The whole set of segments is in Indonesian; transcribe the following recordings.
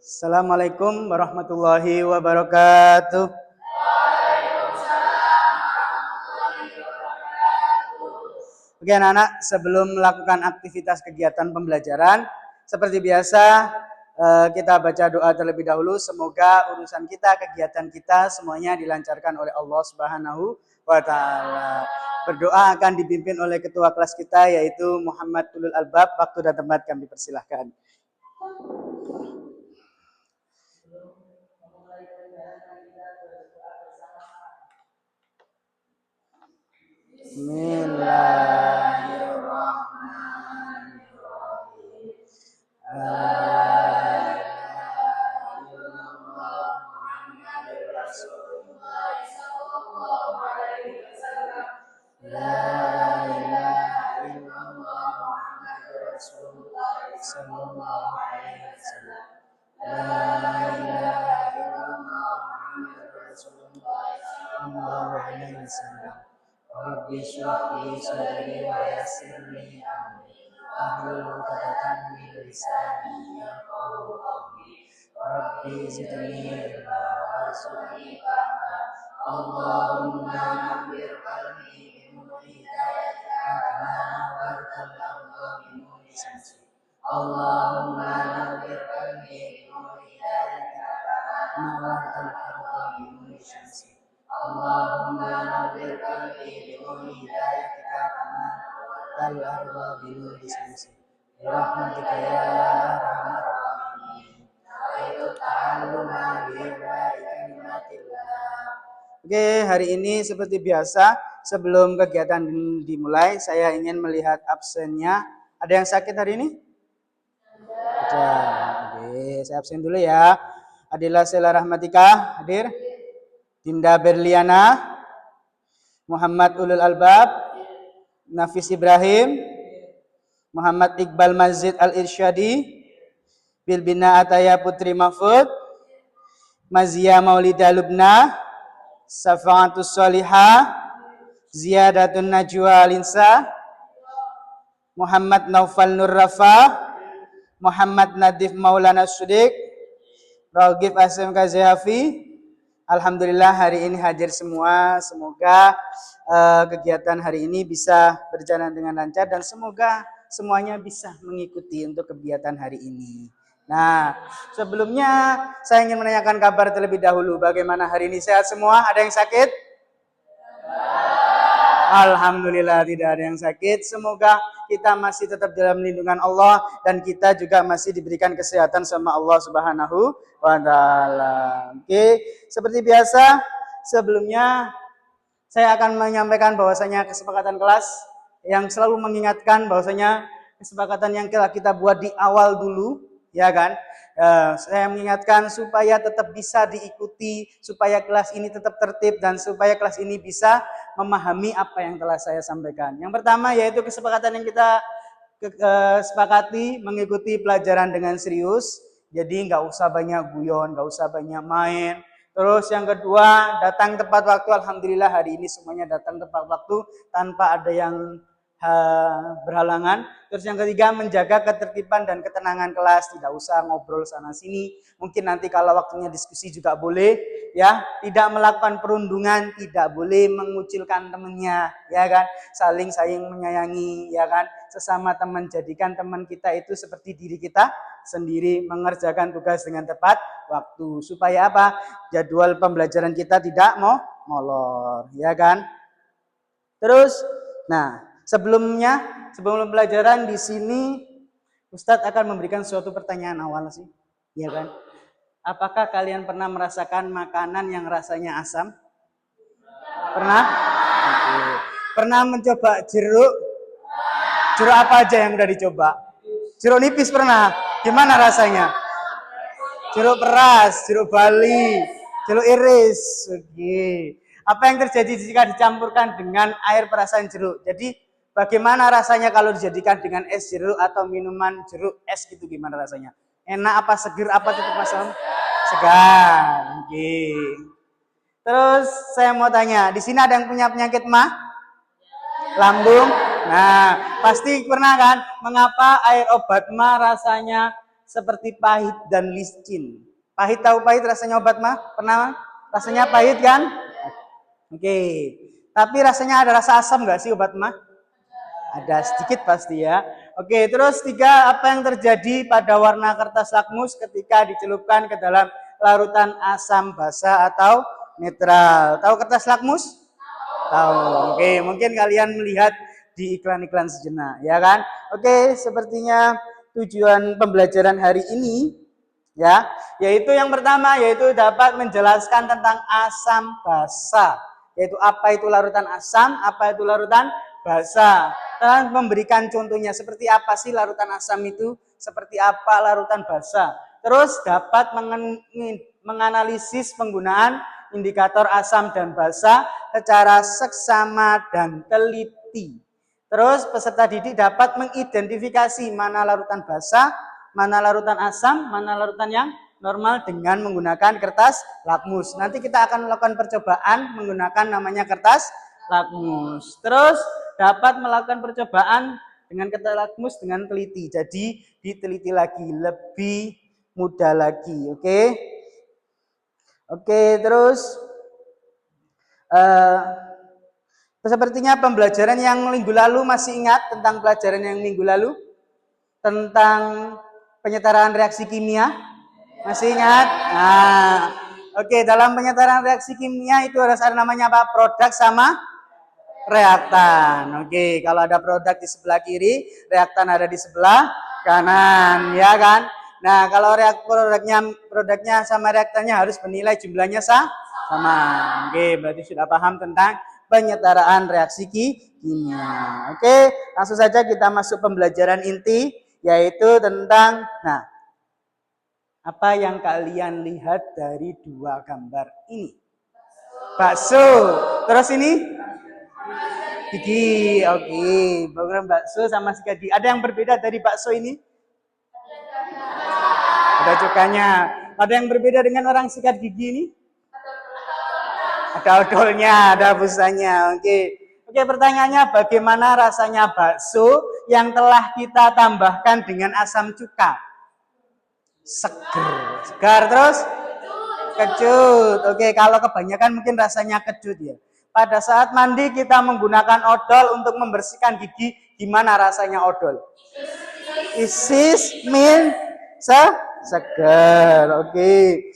Assalamualaikum warahmatullahi wabarakatuh. Oke anak-anak, sebelum melakukan aktivitas kegiatan pembelajaran, seperti biasa kita baca doa terlebih dahulu. Semoga urusan kita, kegiatan kita semuanya dilancarkan oleh Allah Subhanahu wa Ta'ala. Berdoa akan dipimpin oleh ketua kelas kita yaitu Muhammad Ulul Albab. Waktu dan tempat kami persilahkan. Bismillahirrahmanirrahim. Rabbi shrah li sadri wa yassir li amri wahlul 'uqdatam min lisani yafqahu qawli. Rabbi zidni ilma warzuqni fahma. Allahumma nawwir qalbi binuri hidayatika kama nawwartal ardha binuri syamsi. Allahumma nawwir qalbi binuri hidayatika kama nawwartal ardha binuri syamsi. Allahumma nawwir qalbi binuri hidayatika kama nawwartal ardha binuri syamsi. Bi rahmatika ya arhamar rahimin. Itu ta'alluma bi kalimatillah. Oke, hari ini seperti biasa sebelum kegiatan dimulai saya ingin melihat absennya. Ada yang sakit hari ini? Ada. Oke, saya absen dulu ya. Adila Sela Rahmatika hadir. Dinda Berliana, Muhammad Ulul Albab, Nafis Ibrahim, Muhammad Iqbal Mazid Al-Irsyadi, Bilbina Ataya Putri Mahfud, Mazia Maulida Lubna, Safa'atus Salihah, Ziyadatun Najwa Linsa, Muhammad Naufal Nur Rafa, Muhammad Nadif Maulana Sudik, Raghib Asim Kazehafi. Alhamdulillah hari ini hadir semua. Semoga kegiatan hari ini bisa berjalan dengan lancar dan semoga semuanya bisa mengikuti untuk kegiatan hari ini. Nah, sebelumnya saya ingin menanyakan kabar terlebih dahulu. Bagaimana hari ini, sehat semua? Ada yang sakit? Alhamdulillah tidak ada yang sakit. Semoga kita masih tetap dalam lindungan Allah dan kita juga masih diberikan kesehatan sama Allah Subhanahu wa Ta'ala. Oke, seperti biasa sebelumnya saya akan menyampaikan bahwasanya kesepakatan kelas yang selalu mengingatkan bahwasanya kesepakatan yang kita buat di awal dulu, ya kan? Saya mengingatkan supaya tetap bisa diikuti, supaya kelas ini tetap tertib dan supaya kelas ini bisa memahami apa yang telah saya sampaikan. Yang pertama yaitu kesepakatan yang kita sepakati mengikuti pelajaran dengan serius. Jadi nggak usah banyak guyon, nggak usah banyak main. Terus yang kedua, datang tepat waktu. Alhamdulillah hari ini semuanya datang tepat waktu tanpa ada yang berhalangan. Terus yang ketiga, menjaga ketertiban dan ketenangan kelas. Tidak usah ngobrol sana sini. Mungkin nanti kalau waktunya diskusi juga boleh, ya. Tidak melakukan perundungan, tidak boleh mengucilkan temannya, ya kan. Saling menyayangi, ya kan. Sesama teman, jadikan teman kita itu seperti diri kita sendiri, mengerjakan tugas dengan tepat waktu. Supaya apa? Jadwal pembelajaran kita tidak molor, ya kan. Terus, nah. Sebelum pelajaran di sini Ustadz akan memberikan suatu pertanyaan awal sih, ya kan? Apakah kalian pernah merasakan makanan yang rasanya asam? Pernah? Oke. Pernah mencoba jeruk? Jeruk apa aja yang udah dicoba? Jeruk nipis pernah? Gimana rasanya? Jeruk peras, jeruk bali, jeruk iris. Oke. Apa yang terjadi jika dicampurkan dengan air perasan jeruk? Jadi bagaimana rasanya kalau dijadikan dengan es jeruk atau minuman jeruk es gitu, gimana rasanya? Enak apa seger apa tetap asam? Segar. Oke. Terus saya mau tanya, di sini ada yang punya penyakit lambung? Nah, pasti pernah kan? Mengapa air obat rasanya seperti pahit dan licin. Pahit, tahu pahit rasanya obat mah? Pernah? Rasanya pahit kan? Oke. Tapi rasanya ada rasa asam nggak sih obat mah? Ada sedikit pasti ya. Oke, terus 3, apa yang terjadi pada warna kertas lakmus ketika dicelupkan ke dalam larutan asam basa atau netral? Tahu kertas lakmus? Tahu. Oke, mungkin kalian melihat di iklan-iklan sejenak, ya kan? Oke, sepertinya tujuan pembelajaran hari ini ya, yaitu yang pertama yaitu dapat menjelaskan tentang asam basa, yaitu apa itu larutan asam, apa itu larutan basa, dan memberikan contohnya seperti apa sih larutan asam itu, seperti apa larutan basa. Terus dapat menganalisis penggunaan indikator asam dan basa secara seksama dan teliti. Terus peserta didik dapat mengidentifikasi mana larutan basa, mana larutan asam, mana larutan yang normal dengan menggunakan kertas lakmus. Nanti kita akan melakukan percobaan menggunakan namanya kertas lakmus. Terus dapat melakukan percobaan dengan kertas lakmus dengan teliti. Jadi diteliti lagi, lebih mudah lagi. Oke, terus sepertinya pembelajaran yang minggu lalu masih ingat tentang pelajaran yang minggu lalu? Tentang penyetaraan reaksi kimia? Masih ingat? Nah, oke, dalam penyetaraan reaksi kimia itu harus ada namanya apa? Produk sama reaktan. Oke, kalau ada produk di sebelah kiri, reaktan ada di sebelah kanan, ya kan? Nah, kalau produknya sama reaktannya harus bernilai jumlahnya sama. Oke, berarti sudah paham tentang penyetaraan reaksi kimia. Oke, langsung saja kita masuk pembelajaran inti, yaitu tentang, nah, apa yang kalian lihat dari 2 gambar ini? Bakso. Terus ini? Gigi. Oke, program bakso sama sikat gigi. Ada yang berbeda dari bakso ini? Ada cukanya. Ada yang berbeda dengan orang sikat gigi ini? Ada odolnya, ada busanya. Oke, pertanyaannya bagaimana rasanya bakso yang telah kita tambahkan dengan asam cuka? Segar terus kecut. Oke, kalau kebanyakan mungkin rasanya kecut ya. Pada saat mandi kita menggunakan odol untuk membersihkan gigi, gimana rasanya odol? Isis, segar. Oke.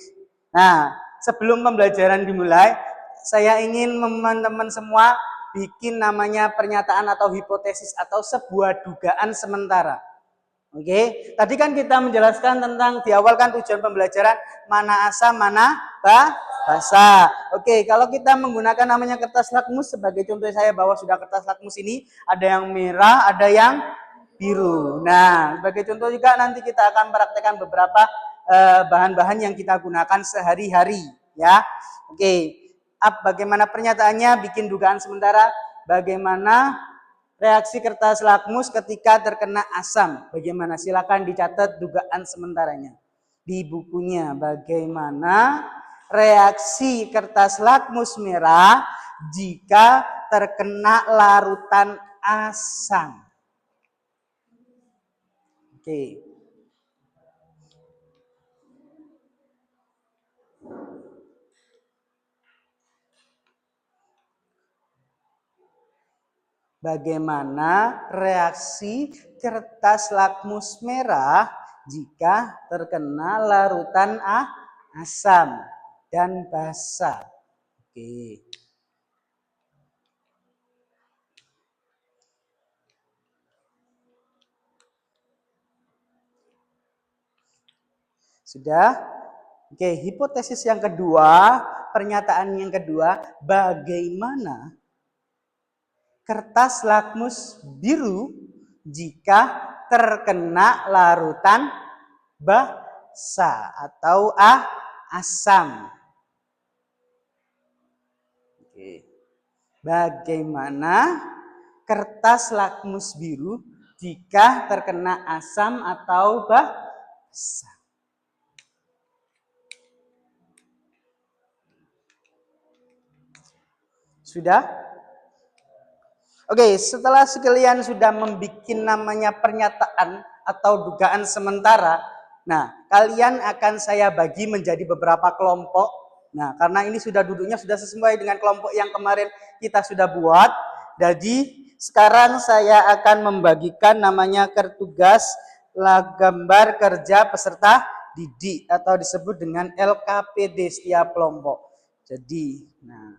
Nah, sebelum pembelajaran dimulai, saya ingin teman-teman semua bikin namanya pernyataan atau hipotesis atau sebuah dugaan sementara. Oke, tadi kan kita menjelaskan tentang di awal kan tujuan pembelajaran mana asam, mana basa. Oke, kalau kita menggunakan namanya kertas lakmus sebagai contoh, saya bawa sudah kertas lakmus ini, ada yang merah, ada yang biru. Nah, sebagai contoh juga nanti kita akan praktekkan beberapa bahan-bahan yang kita gunakan sehari-hari, ya. Oke, bagaimana pernyataannya? Bikin dugaan sementara. Bagaimana reaksi kertas lakmus ketika terkena asam? Bagaimana? Silakan dicatat dugaan sementaranya di bukunya. Bagaimana reaksi kertas lakmus merah jika terkena larutan asam? Oke. Bagaimana reaksi kertas lakmus merah jika terkena larutan asam dan basa? Oke. Sudah? Oke, hipotesis yang kedua, pernyataan yang kedua, bagaimana kertas lakmus biru jika terkena larutan basa atau asam? Oke. Bagaimana kertas lakmus biru jika terkena asam atau basa? Sudah? Oke, setelah sekalian sudah membuat namanya pernyataan atau dugaan sementara, Nah, kalian akan saya bagi menjadi beberapa kelompok. Nah, karena ini sudah duduknya sudah sesuai dengan kelompok yang kemarin kita sudah buat. Jadi, sekarang saya akan membagikan namanya tugas gambar kerja peserta didik atau disebut dengan LKPD setiap kelompok. Jadi, nah,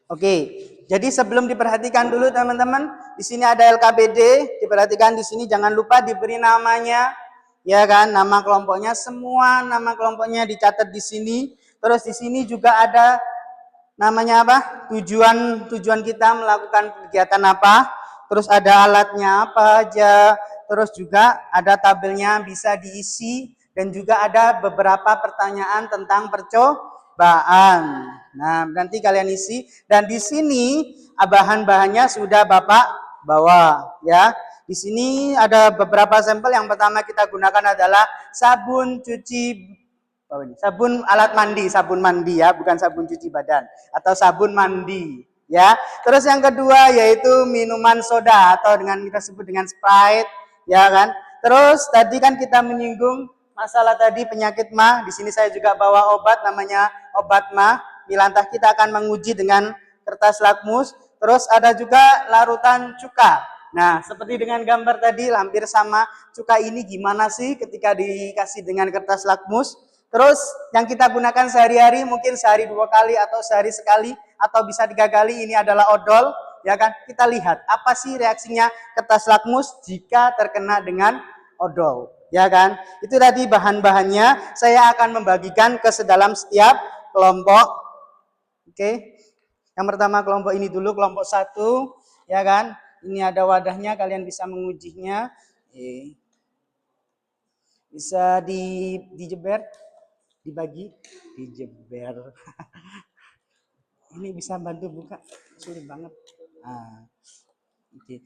oke, jadi sebelum diperhatikan dulu teman-teman, di sini ada LKPD, diperhatikan di sini jangan lupa diberi namanya, ya kan, nama kelompoknya, semua nama kelompoknya dicatat di sini. Terus di sini juga ada namanya apa? Tujuan kita melakukan kegiatan apa? Terus ada alatnya apa aja? Terus juga ada tabelnya bisa diisi dan juga ada beberapa pertanyaan tentang percobaan. Nah, nanti kalian isi dan di sini bahan-bahannya sudah Bapak bawa ya. Di sini ada beberapa sampel. Yang pertama kita gunakan adalah sabun cuci sabun alat mandi, sabun mandi ya, bukan sabun cuci badan atau sabun mandi ya. Terus yang kedua yaitu minuman soda atau dengan kita sebut dengan Sprite ya kan. Terus tadi kan kita menyinggung masalah tadi penyakit mah. Di sini saya juga bawa obat namanya obat mah. Lantas kita akan menguji dengan kertas lakmus. Terus ada juga larutan cuka. Nah, seperti dengan gambar tadi hampir sama. Cuka ini gimana sih ketika dikasih dengan kertas lakmus? Terus yang kita gunakan sehari-hari mungkin sehari 2 kali atau sehari sekali atau bisa 3 kali ini adalah odol, ya kan? Kita lihat apa sih reaksinya kertas lakmus jika terkena dengan odol, ya kan? Itu tadi bahan-bahannya. Saya akan membagikan ke sedalam setiap kelompok. Oke. Yang pertama kelompok ini dulu, kelompok 1, ya kan? Ini ada wadahnya, kalian bisa mengujinya. Bisa dijeber, dibagi, dijeber. Ini bisa bantu buka, sulit banget. Oke.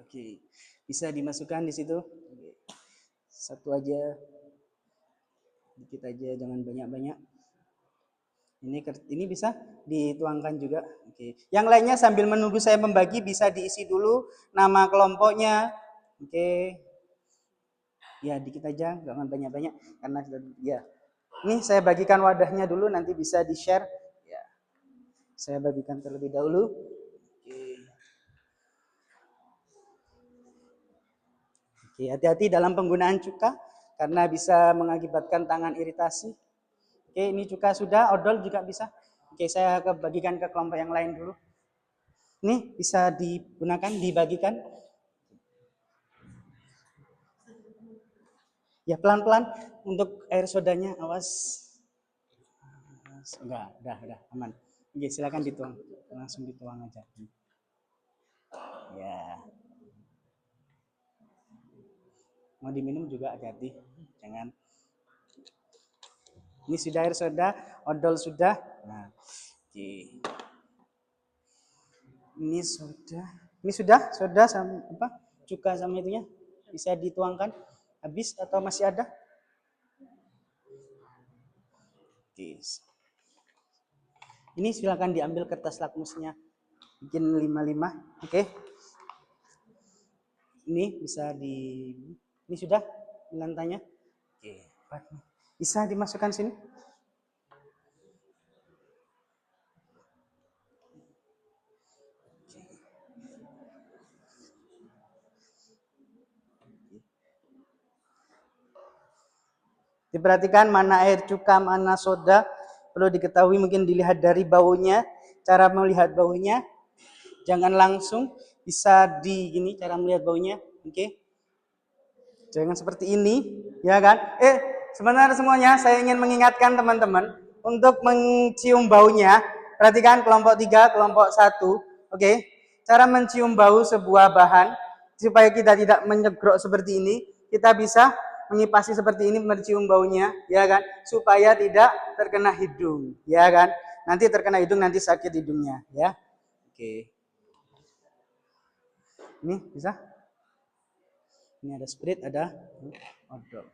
Oke. Bisa dimasukkan di situ. Satu aja. Dikit aja, jangan banyak-banyak. Ini bisa dituangkan juga. Oke. Yang lainnya sambil menunggu saya membagi bisa diisi dulu nama kelompoknya. Oke. Ya, dikit aja, jangan banyak-banyak karena ya. Ini saya bagikan wadahnya dulu, nanti bisa di-share. Ya. Saya bagikan terlebih dahulu. Oke, hati-hati dalam penggunaan cuka karena bisa mengakibatkan tangan iritasi. Oke, ini cuka sudah, odol juga bisa. Oke, saya bagikan ke kelompok yang lain dulu. Ini bisa digunakan, dibagikan. Ya pelan-pelan untuk air sodanya, awas. Enggak, udah aman. Oke, silakan dituang, langsung dituang aja. Ya. Mau diminum juga hati-hati, jangan. Ini sudah air soda, odol sudah. Nah, oke. Ini sudah soda sama apa? Cuka sama itunya bisa dituangkan. Habis atau masih ada? Oke. Ini silakan diambil kertas lakmusnya. Bikin 5-5. Oke. Ini bisa ini sudah lantainya. Oke. Bisa dimasukkan sini. Diperhatikan mana air cuka, mana soda. Perlu diketahui mungkin dilihat dari baunya. Cara melihat baunya. Jangan langsung, bisa gini cara melihat baunya. Oke. Jangan seperti ini, ya kan? Sebenarnya semuanya saya ingin mengingatkan teman-teman untuk mencium baunya. Perhatikan kelompok 3, kelompok 1. Oke. Cara mencium bau sebuah bahan supaya kita tidak menyegrok seperti ini, kita bisa mengipasi seperti ini mencium baunya, ya kan? Supaya tidak terkena hidung, ya kan? Nanti terkena hidung nanti sakit hidungnya, ya. Oke. Ini bisa? Ini ada Sprite, ada odol.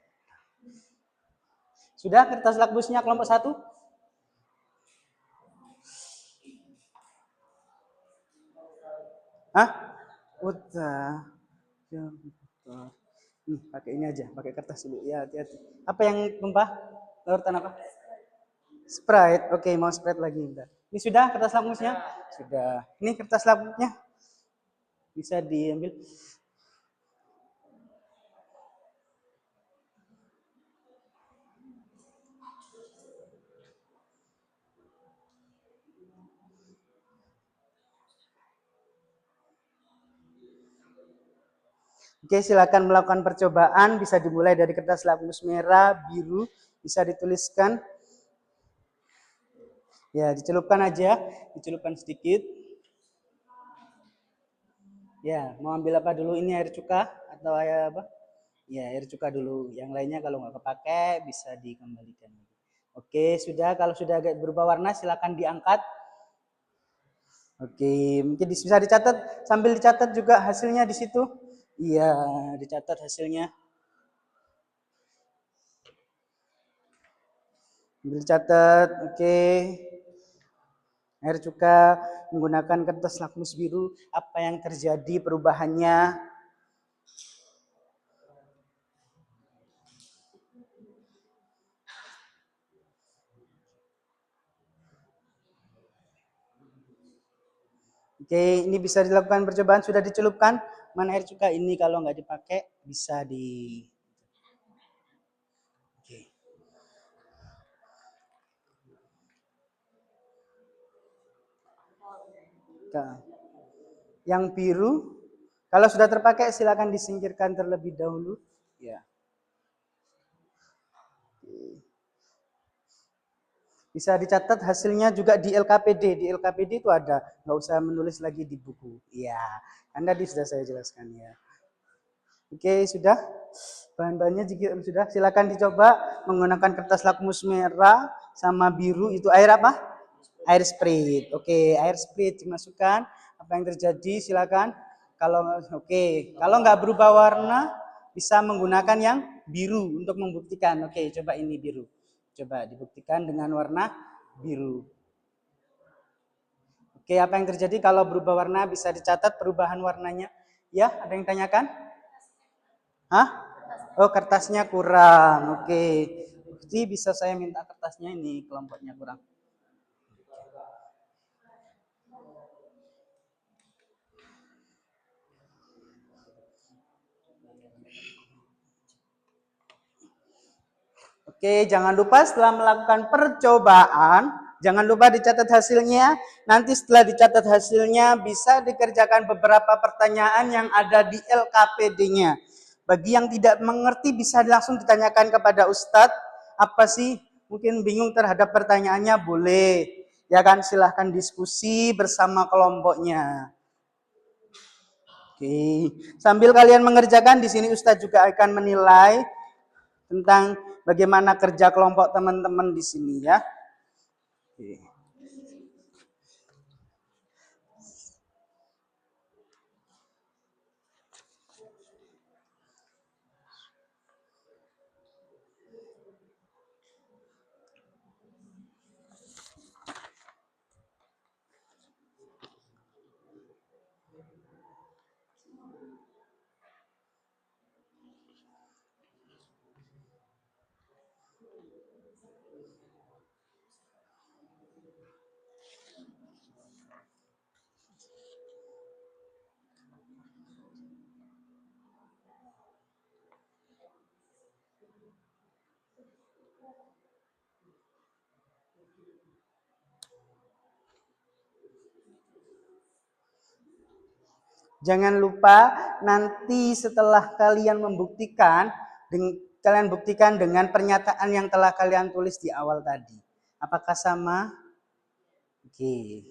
Sudah kertas lakmusnya kelompok 1? Hah? Udah. Ya, pakai ini aja, pakai kertas dulu. Ya, hati-hati. Apa yang tumpah? Larutan apa? Sprite. Oke, mau Sprite lagi. Bentar. Ini sudah kertas lakmusnya? Sudah. Ini kertas lakmusnya. Bisa diambil. Oke, silakan melakukan percobaan. Bisa dimulai dari kertas lakmus merah, biru. Bisa dituliskan. Ya, dicelupkan aja. Dicelupkan sedikit. Ya, mau ambil apa dulu? Ini air cuka atau air apa? Ya, air cuka dulu. Yang lainnya kalau nggak kepake bisa dikembalikan. Oke, sudah. Kalau sudah agak berubah warna, silakan diangkat. Oke, mungkin bisa dicatat sambil dicatat juga hasilnya di situ. Iya, dicatat hasilnya. Sambil dicatat, oke. Air cuka menggunakan kertas lakmus biru, apa yang terjadi perubahannya? Oke, ini bisa dilakukan percobaan, sudah dicelupkan. Mana air cuka ini kalau nggak dipakai bisa di. Oke. Nah, yang biru, kalau sudah terpakai silakan disingkirkan terlebih dahulu. Ya. Bisa dicatat hasilnya juga di LKPD. Di LKPD itu ada, nggak usah menulis lagi di buku. Iya, kan tadi sudah saya jelaskan ya. Oke, sudah. Bahan-bahannya jika sudah, silakan dicoba menggunakan kertas lakmus merah sama biru. Itu air apa? Air Sprite. Oke, air Sprite dimasukkan. Apa yang terjadi? Silakan. Kalau kalau nggak berubah warna, bisa menggunakan yang biru untuk membuktikan. Oke, coba ini biru. Coba dibuktikan dengan warna biru. Oke, apa yang terjadi kalau berubah warna? Bisa dicatat perubahan warnanya. Ya, ada yang tanyakan? Hah? Oh, kertasnya kurang. Oke. Jadi bisa saya minta kertasnya ini, kelompoknya kurang. Oke, jangan lupa setelah melakukan percobaan, jangan lupa dicatat hasilnya. Nanti setelah dicatat hasilnya bisa dikerjakan beberapa pertanyaan yang ada di LKPD-nya. Bagi yang tidak mengerti bisa langsung ditanyakan kepada Ustadz, apa sih mungkin bingung terhadap pertanyaannya, boleh. Ya kan, silahkan diskusi bersama kelompoknya. Oke, sambil kalian mengerjakan di sini Ustadz juga akan menilai tentang bagaimana kerja kelompok teman-teman di sini ya. Oke. Jangan lupa nanti setelah kalian membuktikan, kalian buktikan dengan pernyataan yang telah kalian tulis di awal tadi. Apakah sama? Oke.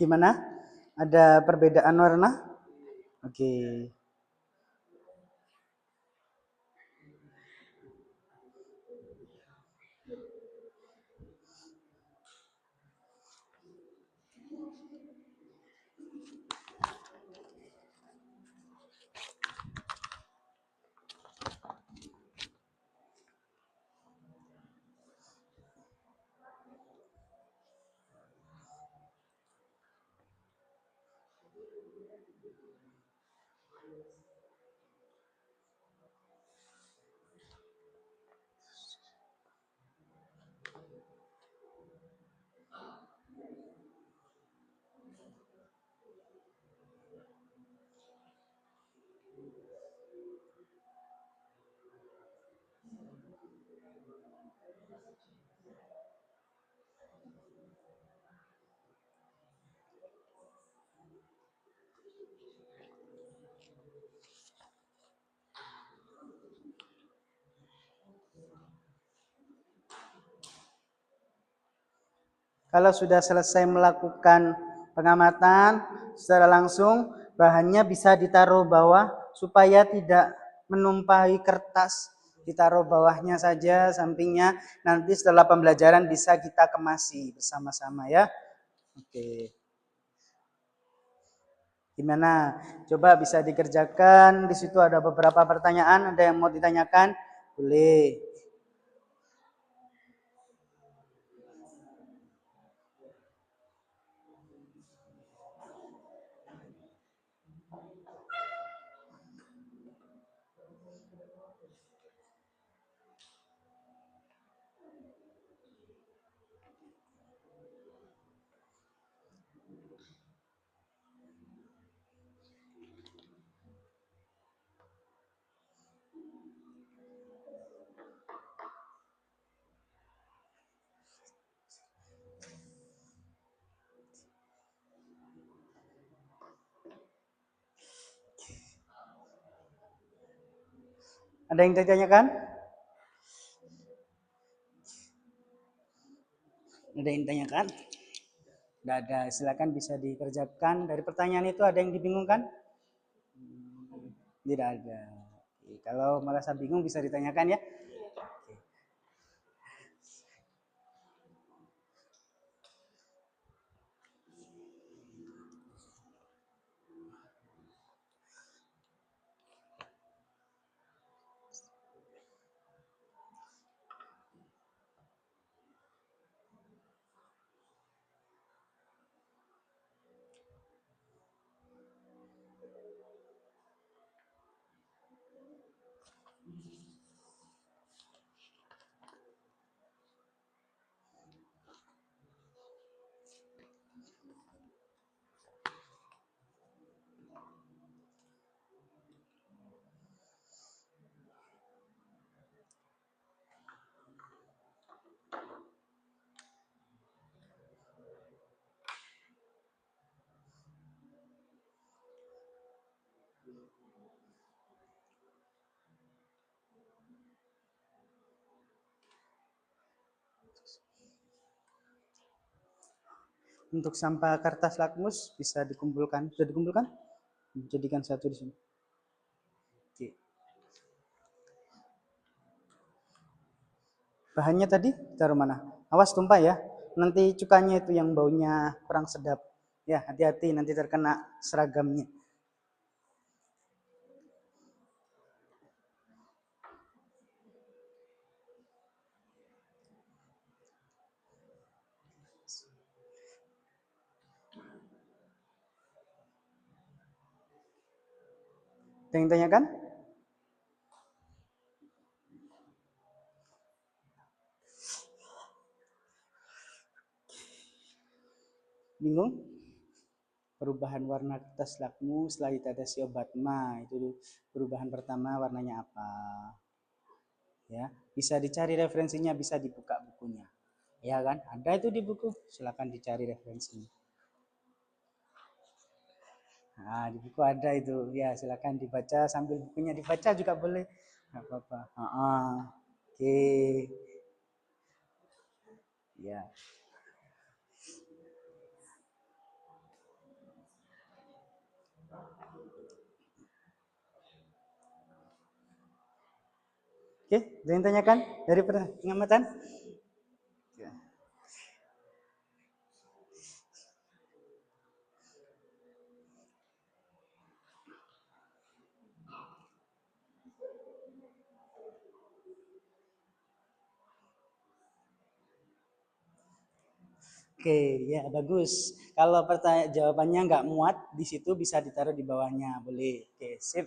Gimana? Ada perbedaan warna? Oke. Kalau sudah selesai melakukan pengamatan, secara langsung bahannya bisa ditaruh bawah supaya tidak menumpahi kertas. Ditaruh bawahnya saja, sampingnya. Nanti setelah pembelajaran bisa kita kemasi bersama-sama ya. Oke. Gimana? Coba bisa dikerjakan. Di situ ada beberapa pertanyaan. Ada yang mau ditanyakan? Boleh. Ada yang ditanyakan? Ada yang ditanyakan? Tidak ada. Silakan bisa dikerjakan. Dari pertanyaan itu ada yang dibingungkan? Tidak ada. Oke, kalau merasa bingung bisa ditanyakan ya. Untuk sampah kertas lakmus bisa dikumpulkan. Sudah dikumpulkan? Jadikan satu di sini. Oke. Bahannya tadi taruh mana? Awas tumpah ya. Nanti cukanya itu yang baunya kurang sedap. Ya, hati-hati nanti terkena seragamnya. Ada yang tanyakan? Bingung? Perubahan warna kertas lakmus setelah ditetes obat ma itu perubahan pertama warnanya apa? Ya, bisa dicari referensinya, bisa dibuka bukunya. Ya kan? Ada itu di buku. Silakan dicari referensinya. Nah, di buku ada itu. Ya, silakan dibaca sambil bukunya dibaca juga boleh. Enggak apa-apa. Oke. Ya. Oke, ada yang tanyakan dari pengamatan? Ya. Oke, ya bagus. Kalau pertanyaan jawabannya nggak muat di situ bisa ditaruh di bawahnya, boleh. Oke, sip.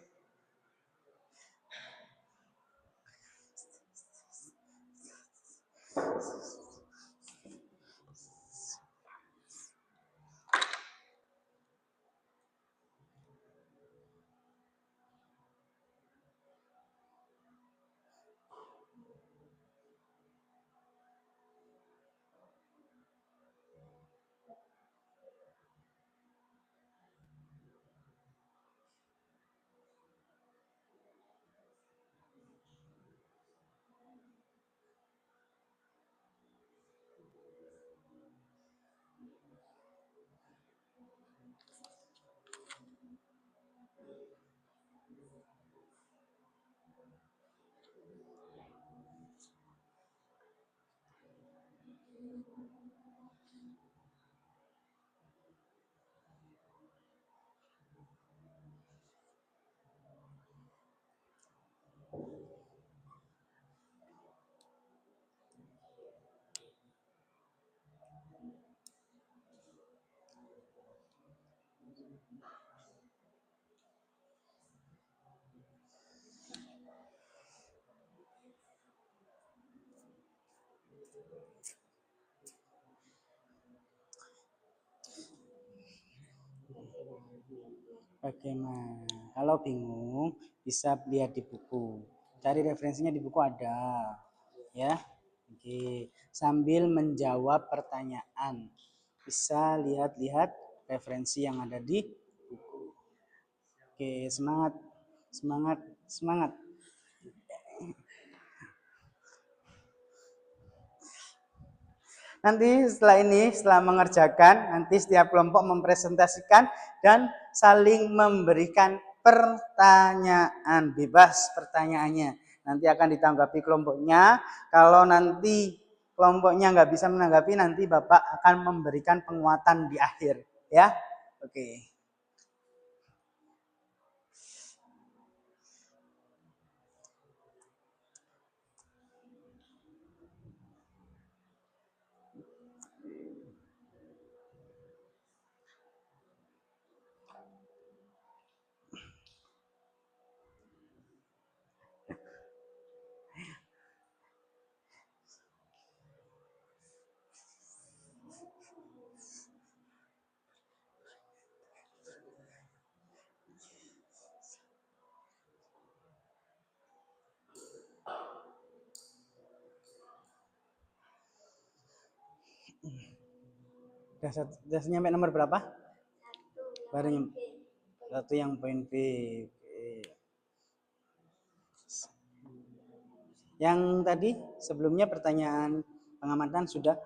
Bagaimana? Kalau bingung bisa lihat di buku. Cari referensinya di buku ada. Ya. Oke. Sambil menjawab pertanyaan. Bisa lihat-lihat referensi yang ada di buku. Oke, semangat. Semangat, semangat. Nanti setelah ini, setelah mengerjakan, nanti setiap kelompok mempresentasikan dan saling memberikan pertanyaan, bebas pertanyaannya. Nanti akan ditanggapi kelompoknya. Kalau nanti kelompoknya nggak bisa menanggapi, nanti Bapak akan memberikan penguatan di akhir. Ya, oke. Udah nyampe nomor berapa? Baru nyampe. Satu yang poin B. Yang tadi sebelumnya pertanyaan pengamatan sudah.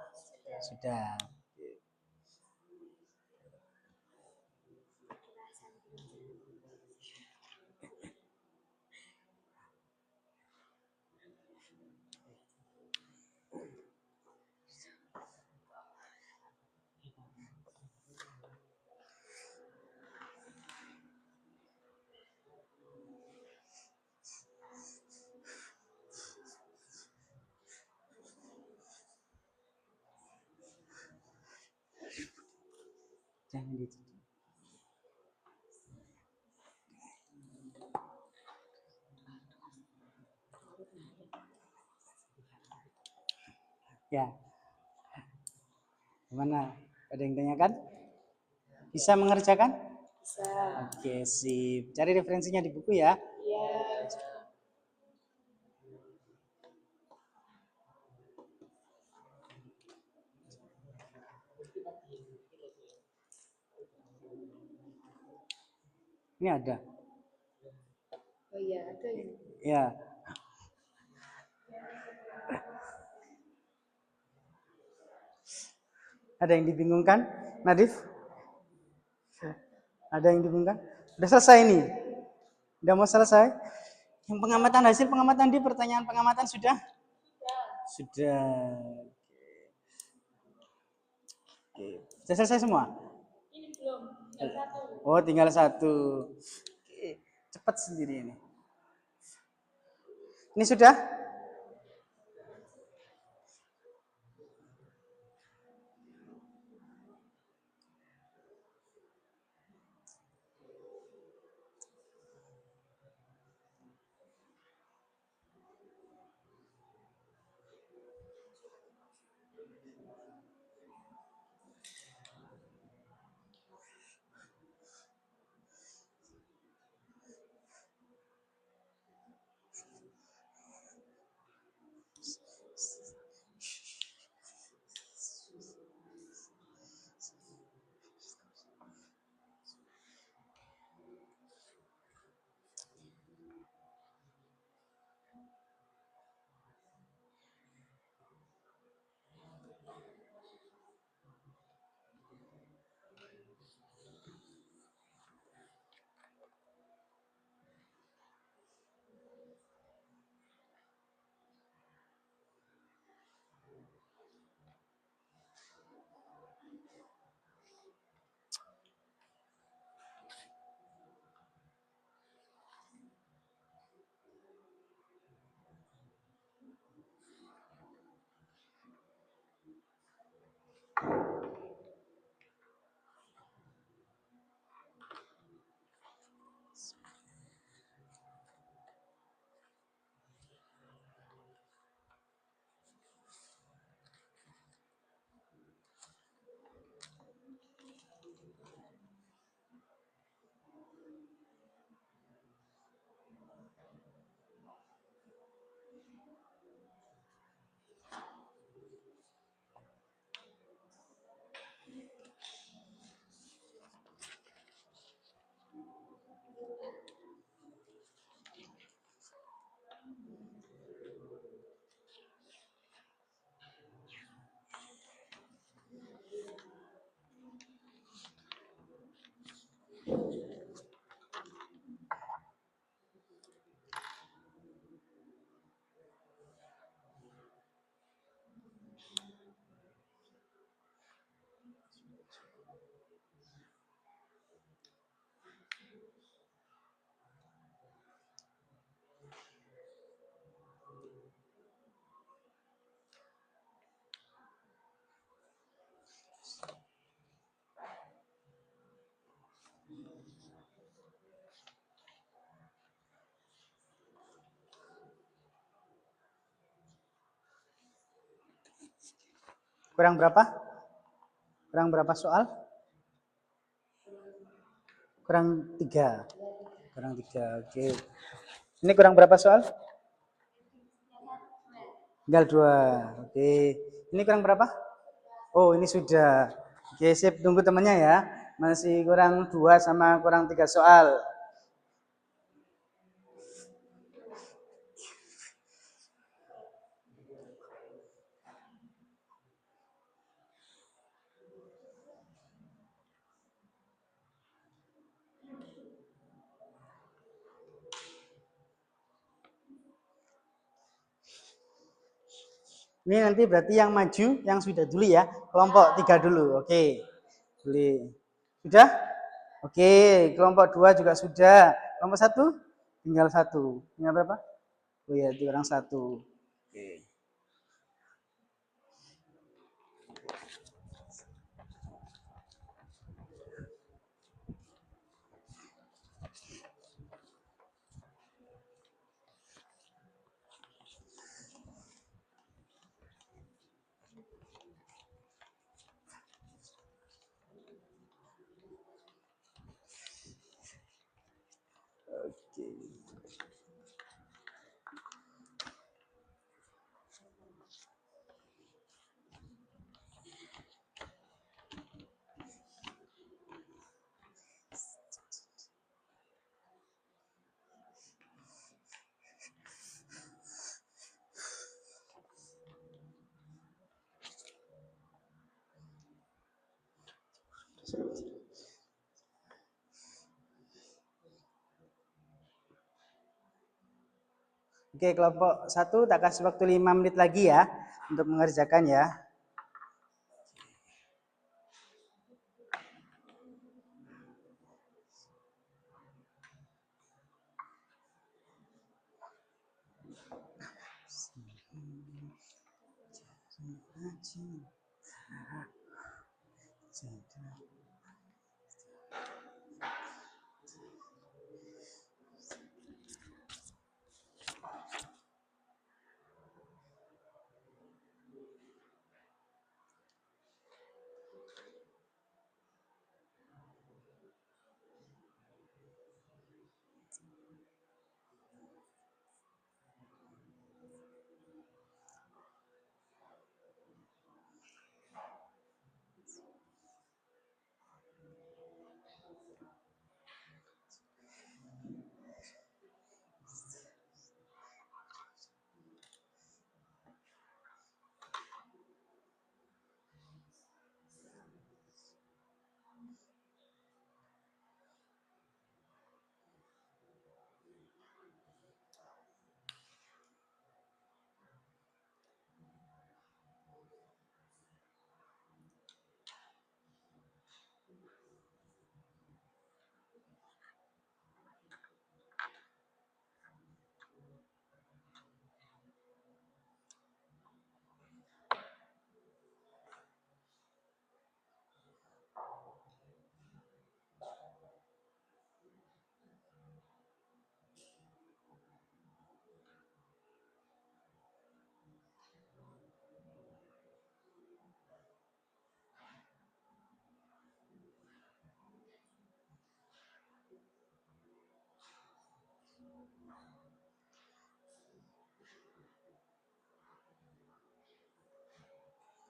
Jangan gitu. Ya, gimana? Ada yang tanyakan? Bisa mengerjakan? Bisa. Oke, sip. Cari referensinya di buku ya. Iya. Ini ada. Oh iya, ada ya. Ya. Ada yang dibingungkan, Nadif? Ada yang dibingungkan? Udah selesai nih? Udah mau selesai? Yang pengamatan, hasil pengamatan di pertanyaan pengamatan sudah? Sudah. Oke. Sudah selesai semua? Ini belum, tinggal satu. Oh, tinggal satu. Oke. Cepat sendiri ini. Ini sudah? Kurang berapa? Kurang berapa soal? Kurang 3. Kurang 3. Oke. Ini kurang berapa soal? Tinggal 2. Oke. Ini kurang berapa? Oh, ini sudah. Oke, sip. Tunggu temannya ya. Masih kurang 2 sama kurang 3 soal. Ini nanti berarti yang maju, yang sudah dulu ya. Kelompok 3 dulu. Oke. Boleh. Sudah? Oke, kelompok 2 juga sudah. Kelompok 1 tinggal 1. Tinggal berapa? Oh ya, kurang 1. Oke. Oke, kelompok 1 tak kasih waktu 5 menit lagi ya untuk mengerjakan ya.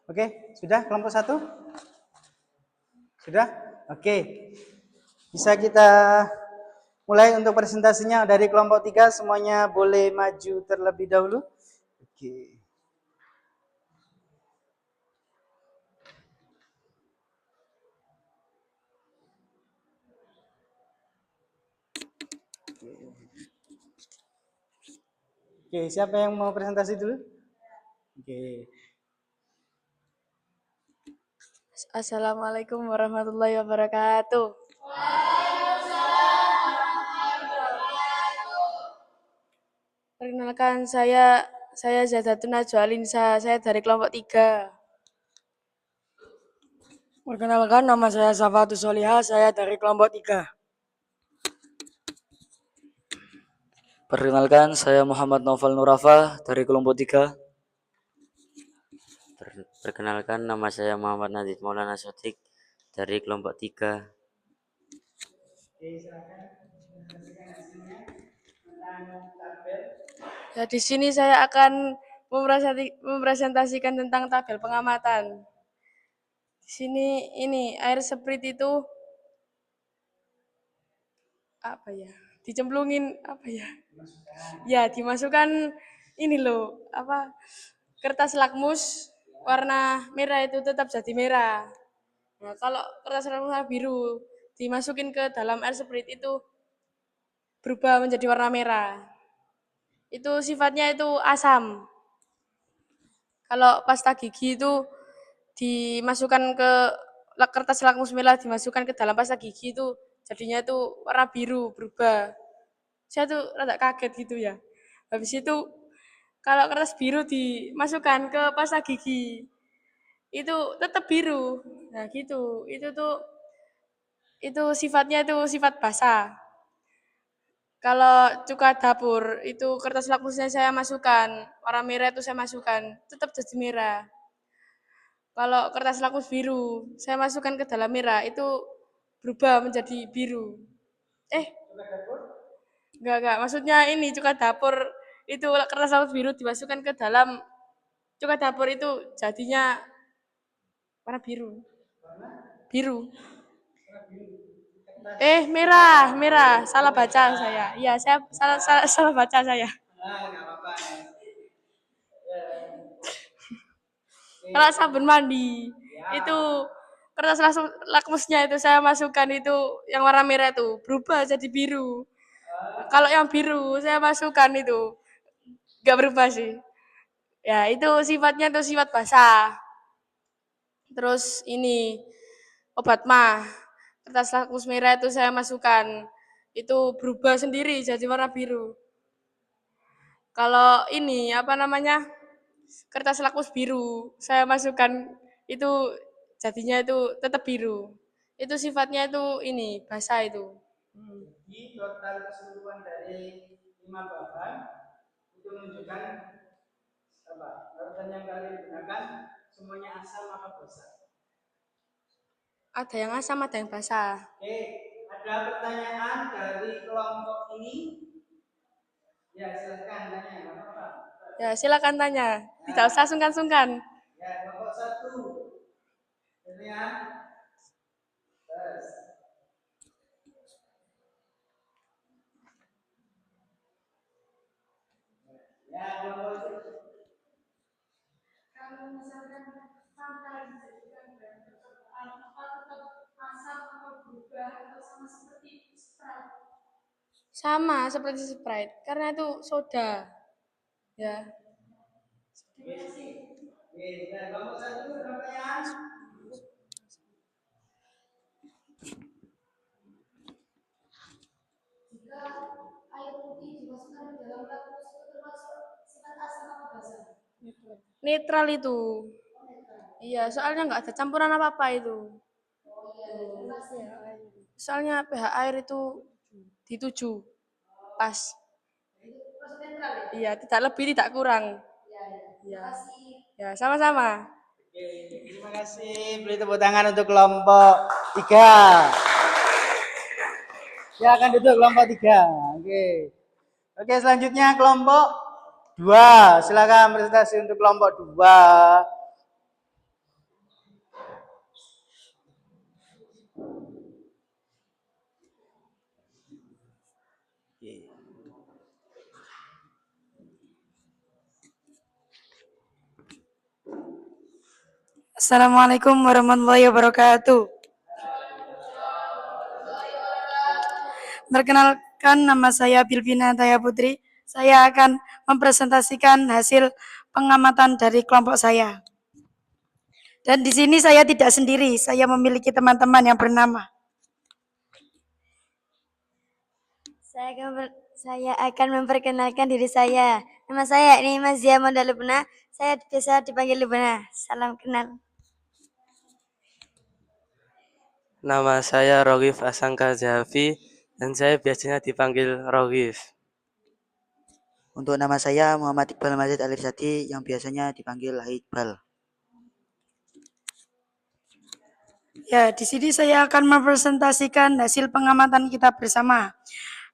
Oke, sudah kelompok 1? Sudah? Oke. Bisa kita mulai untuk presentasinya dari kelompok 3, semuanya boleh maju terlebih dahulu. Oke. Oke, siapa yang mau presentasi dulu? Oke. Assalamualaikum warahmatullahi wabarakatuh. Perkenalkan saya Zadatun Najwa Alinsa, saya dari kelompok 3. Perkenalkan, nama saya Safatus Soliha, saya dari kelompok 3. Perkenalkan, saya Muhammad Novel Nurafa dari kelompok 3. Perkenalkan, nama saya Muhammad Nadif Maulana Sotik dari kelompok 3. Ya, di sini saya akan mempresentasikan tentang tabel pengamatan. Di sini ini air sprit itu apa ya? Dicemplungin apa ya? Ya, dimasukkan ini loh, apa? Kertas lakmus warna merah itu tetap jadi merah. Nah, kalau kertas lakmus warna biru dimasukin ke dalam air sprit itu berubah menjadi warna merah. Itu sifatnya itu asam. Kalau pasta gigi itu dimasukkan ke kertas lakmus merah, dimasukkan ke dalam pasta gigi itu jadinya itu warna biru berubah. Saya tuh rada kaget gitu ya. Habis itu kalau kertas biru dimasukkan ke pasta gigi itu tetap biru. Nah gitu, itu sifatnya itu sifat basah. Kalau cuka dapur itu kertas lakmusnya saya masukkan, warna merah itu saya masukkan, tetap jadi merah. Kalau kertas lakmus biru saya masukkan ke dalam merah itu berubah menjadi biru. Enggak, maksudnya ini cuka dapur itu kertas lakmus biru dimasukkan ke dalam cuka dapur itu jadinya warna biru. Biru. Merah. Salah baca saya. Iya, saya salah baca saya. Kalau sabun mandi itu kertas lakmusnya itu saya masukkan itu yang warna merah itu berubah jadi biru. Kalau yang biru saya masukkan itu nggak berubah sih. Ya itu sifatnya tuh sifat basah. Terus ini obat mah kertas lakmus merah itu saya masukkan itu berubah sendiri jadi warna biru. Kalau ini apa namanya kertas lakmus biru saya masukkan itu jadinya itu tetap biru. Itu sifatnya itu ini basah itu. Di total keseluruhan dari 5 bahan itu menunjukkan apa? Larutan yang kalian gunakan semuanya asam apa basah? Ada yang asam, ada yang basah. Oke, ada pertanyaan dari kelompok ini? Ya, silahkan tanya, nggak apa-apa. Ya, silakan tanya. Tidak usah sungkan-sungkan. Ya, kelompok 1. Pertanyaan? Tes. Ya, kelompok itu. Kalau misalkan pantai dijadikan bahan percobaan, apa tetap asam atau berubah atau sama seperti Sprite? Sama seperti Sprite, karena itu soda. Ya. Oke, dan kelompok 1 pertanyaan? Jika air putih dimasukkan di dalam lakmus itu termasuk sifat asam atau basa? Netral itu. Iya, soalnya nggak ada campuran apa-apa itu. Soalnya pH air itu dituju pas. Iya, tidak lebih, tidak kurang. Iya. Ya, sama-sama. Oke, terima kasih. Beri tepuk tangan untuk kelompok 3. Ya, akan duduk kelompok 3. Oke. Oke, selanjutnya kelompok 2. Silakan presentasi untuk kelompok 2. Assalamualaikum warahmatullahi wabarakatuh. Perkenalkan, nama saya Bilbina Taya Putri. Saya akan mempresentasikan hasil pengamatan dari kelompok saya. Dan di sini saya tidak sendiri, saya memiliki teman-teman yang bernama. Saya akan memperkenalkan diri saya. Nama saya ini Mas Zia Monda Lubna. Saya biasa dipanggil Lubna. Salam kenal. Nama saya Rogif Asangka Zahafi dan saya biasanya dipanggil Rogif. Untuk nama saya Muhammad Iqbal Mazid Alifsati yang biasanya dipanggil Iqbal. Ya, di sini saya akan mempresentasikan hasil pengamatan kita bersama.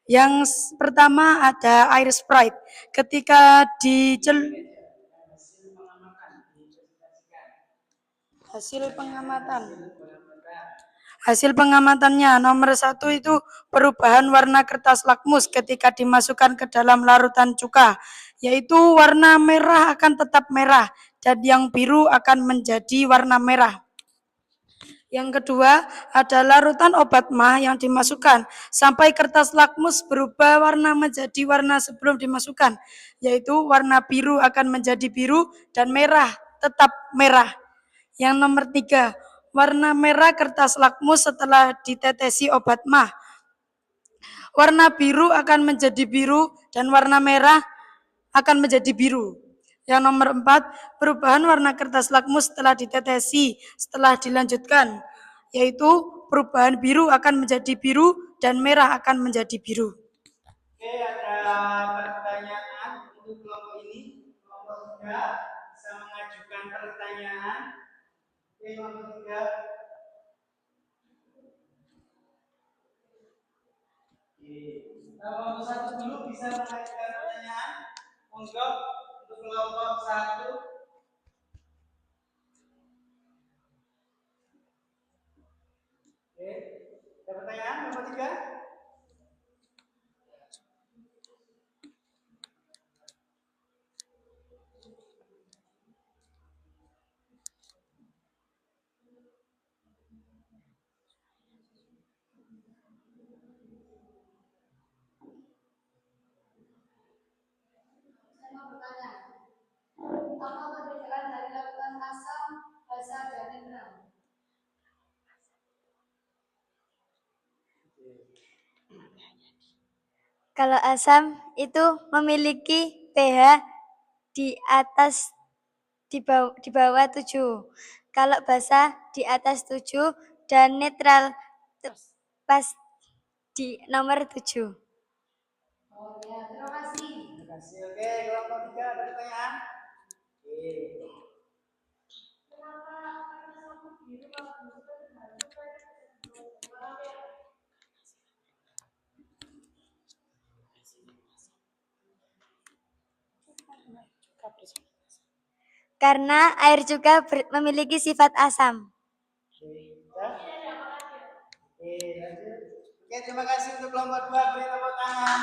Yang pertama ada air Sprite. Ketika Hasil pengamatannya nomor 1 itu perubahan warna kertas lakmus ketika dimasukkan ke dalam larutan cuka, yaitu warna merah akan tetap merah dan yang biru akan menjadi warna merah. Yang kedua, ada larutan obat mah yang dimasukkan sampai kertas lakmus berubah warna menjadi warna sebelum dimasukkan, yaitu warna biru akan menjadi biru dan merah tetap merah. Yang nomor 3, warna merah kertas lakmus setelah ditetesi obat mah. Warna biru akan menjadi biru dan warna merah akan menjadi biru. Yang nomor 4, perubahan warna kertas lakmus setelah ditetesi, setelah dilanjutkan, yaitu perubahan biru akan menjadi biru dan merah akan menjadi biru. Oke, ada pertanyaan untuk kelompok ini. Kelompok 3 bisa mengajukan pertanyaan. Oke, kelompok 3. Oke. Kelompok 1 dulu bisa mengajukan pertanyaan. Monggo untuk kelompok 1. Oke. Ada pertanyaan kelompok 3? Kalau asam itu memiliki pH di atas di bawah 7. Kalau basa di atas 7 dan netral pas di nomor 7. Terima kasih. Oke, kelompok 3 ada pertanyaan? Oke. Karena air juga memiliki sifat asam. Oke, lanjut. Oke, terima kasih untuk kelompok 2, beri tepuk tangan.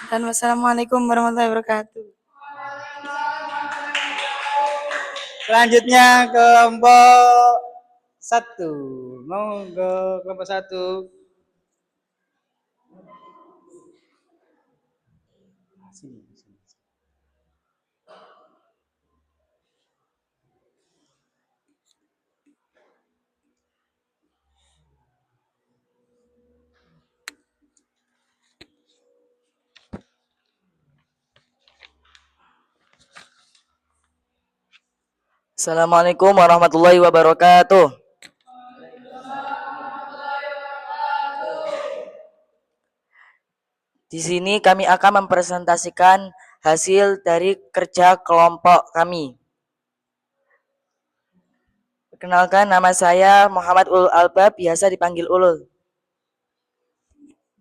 Dan wassalamualaikum warahmatullahi wabarakatuh. Selanjutnya kelompok 1. Monggo kelompok 1. Sini. Assalamualaikum warahmatullahi wabarakatuh. Di sini kami akan mempresentasikan hasil dari kerja kelompok kami. Perkenalkan, nama saya Muhammad Ulul Albab, biasa dipanggil Ulul.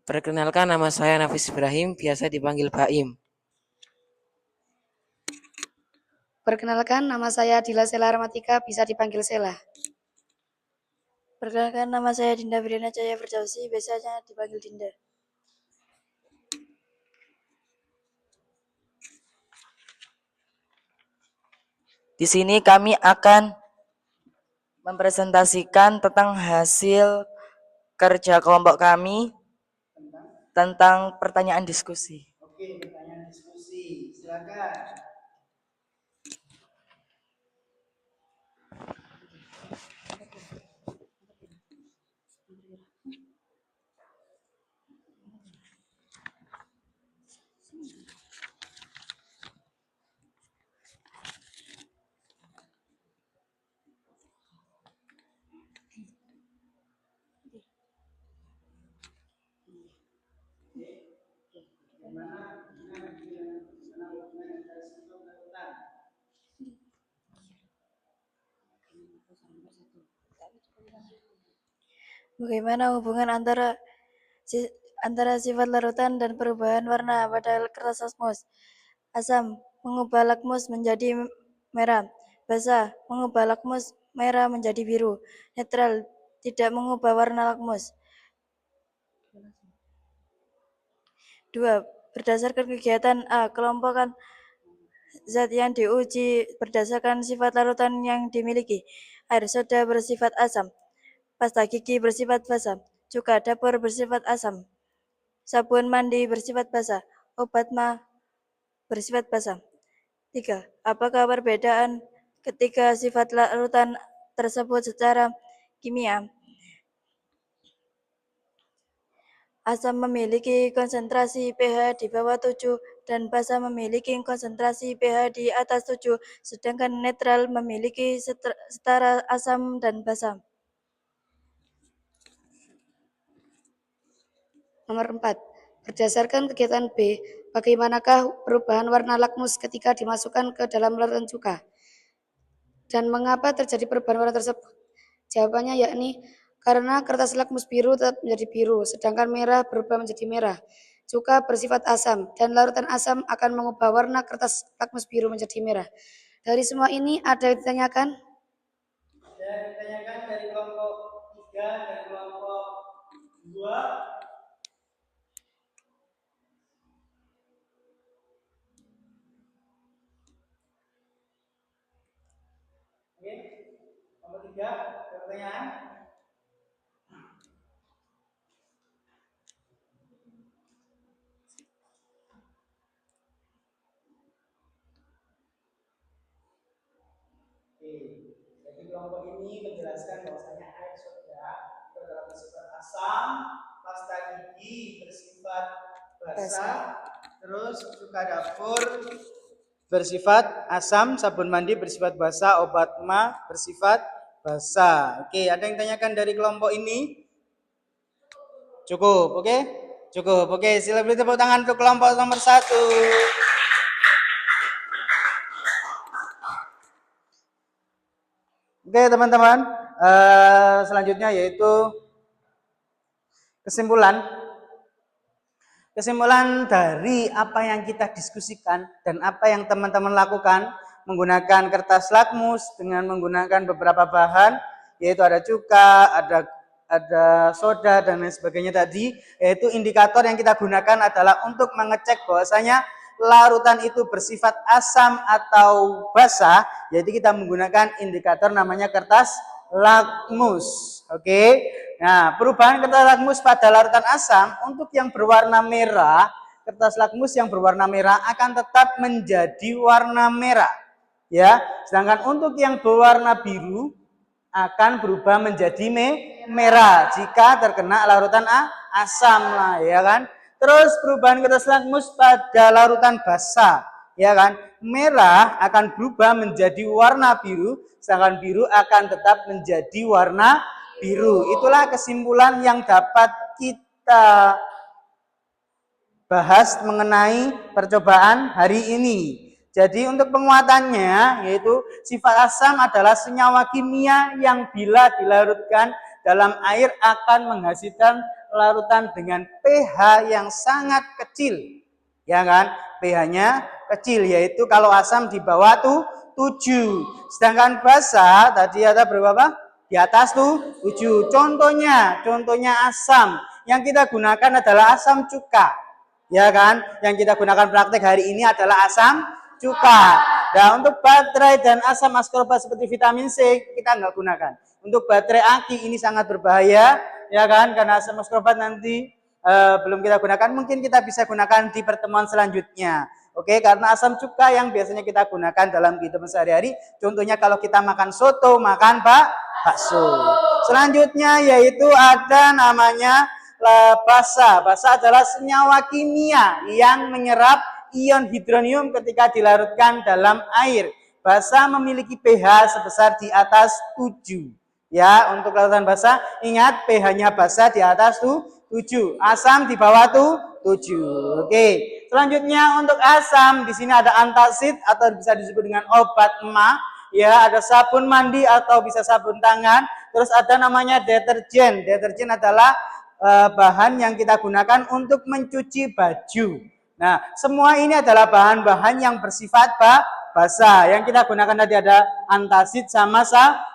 Perkenalkan, nama saya Nafis Ibrahim, biasa dipanggil Baim. Perkenalkan, nama saya Dila Sela Rahmatika, bisa dipanggil Sela. Perkenalkan, nama saya Dinda Briana Jaya Firjausi, biasanya dipanggil Dinda. Di sini kami akan mempresentasikan tentang hasil kerja kelompok kami tentang pertanyaan diskusi. Oke, pertanyaan diskusi. Silakan. Bagaimana hubungan antara sifat larutan dan perubahan warna pada kertas lakmus? Asam mengubah lakmus menjadi merah. Basa mengubah lakmus merah menjadi biru. Netral tidak mengubah warna lakmus. 2. Berdasarkan kegiatan A, kelompokan zat yang diuji berdasarkan sifat larutan yang dimiliki. Air soda bersifat asam. Pasta gigi bersifat basa. Cuka dapur bersifat asam. Sabun mandi bersifat basa. Obat mah bersifat basa. 3. Apakah perbedaan ketiga sifat larutan tersebut secara kimia? Asam memiliki konsentrasi pH di bawah 7 dan basa memiliki konsentrasi pH di atas 7, sedangkan netral memiliki setara asam dan basa. Nomor 4. Berdasarkan kegiatan B, bagaimanakah perubahan warna lakmus ketika dimasukkan ke dalam larutan cuka? Dan mengapa terjadi perubahan warna tersebut? Jawabannya yakni karena kertas lakmus biru tetap menjadi biru, sedangkan merah berubah menjadi merah. Cuka bersifat asam, dan larutan asam akan mengubah warna kertas lakmus biru menjadi merah. Dari semua ini ada yang ditanyakan? Ada yang ditanyakan dari kelompok 3, dari kelompok 2. Oke, kelompok 3, ada pertanyaan? Jadi kelompok ini menjelaskan bahwasanya air soda itu adalah bersifat asam, pasta gigi bersifat basa, terus cuka dapur bersifat asam, sabun mandi bersifat basa, obat ma bersifat basa. Oke, ada yang tanyakan dari kelompok ini? Cukup, oke? Cukup, oke. Silakan beri tepuk tangan untuk kelompok nomor 1. Oke, teman-teman. Selanjutnya yaitu kesimpulan dari apa yang kita diskusikan dan apa yang teman-teman lakukan menggunakan kertas lakmus dengan menggunakan beberapa bahan, yaitu ada cuka, ada soda dan lain sebagainya tadi, yaitu indikator yang kita gunakan adalah untuk mengecek bahwasanya larutan itu bersifat asam atau basa, jadi kita menggunakan indikator namanya kertas lakmus. Oke. Nah, perubahan kertas lakmus pada larutan asam untuk yang berwarna merah, kertas lakmus yang berwarna merah akan tetap menjadi warna merah. Ya, sedangkan untuk yang berwarna biru akan berubah menjadi merah jika terkena larutan asam lah, ya kan? Terus perubahan kertas lakmus pada larutan basa, ya kan? Merah akan berubah menjadi warna biru, sedangkan biru akan tetap menjadi warna biru. Itulah kesimpulan yang dapat kita bahas mengenai percobaan hari ini. Jadi untuk penguatannya, yaitu sifat asam adalah senyawa kimia yang bila dilarutkan dalam air akan menghasilkan larutan dengan pH yang sangat kecil. Ya kan? pH-nya kecil, yaitu kalau asam di bawah 7. Sedangkan basa tadi ada berapa? Di atas 7. Contohnya asam yang kita gunakan adalah asam cuka. Ya kan? Yang kita gunakan praktek hari ini adalah asam cuka. Nah, untuk baterai dan asam askorbat seperti vitamin C kita nggak gunakan. Untuk baterai aki ini sangat berbahaya, ya kan? Karena asam askorbat nanti belum kita gunakan, mungkin kita bisa gunakan di pertemuan selanjutnya. Oke, karena asam cuka yang biasanya kita gunakan dalam kehidupan sehari-hari, contohnya kalau kita makan soto, makan bakso. Selanjutnya yaitu ada namanya basa. Basa adalah senyawa kimia yang menyerap ion hidronium ketika dilarutkan dalam air. Basa memiliki pH sebesar di atas 7. Ya, untuk larutan basa, ingat pH-nya basa di atas 7. Asam di bawah 7. Oke. Selanjutnya untuk asam, di sini ada antasid atau bisa disebut dengan obat ma. Ya, ada sabun mandi atau bisa sabun tangan. Terus ada namanya deterjen. Deterjen adalah bahan yang kita gunakan untuk mencuci baju. Nah, semua ini adalah bahan-bahan yang bersifat basa. Yang kita gunakan tadi ada antasid sama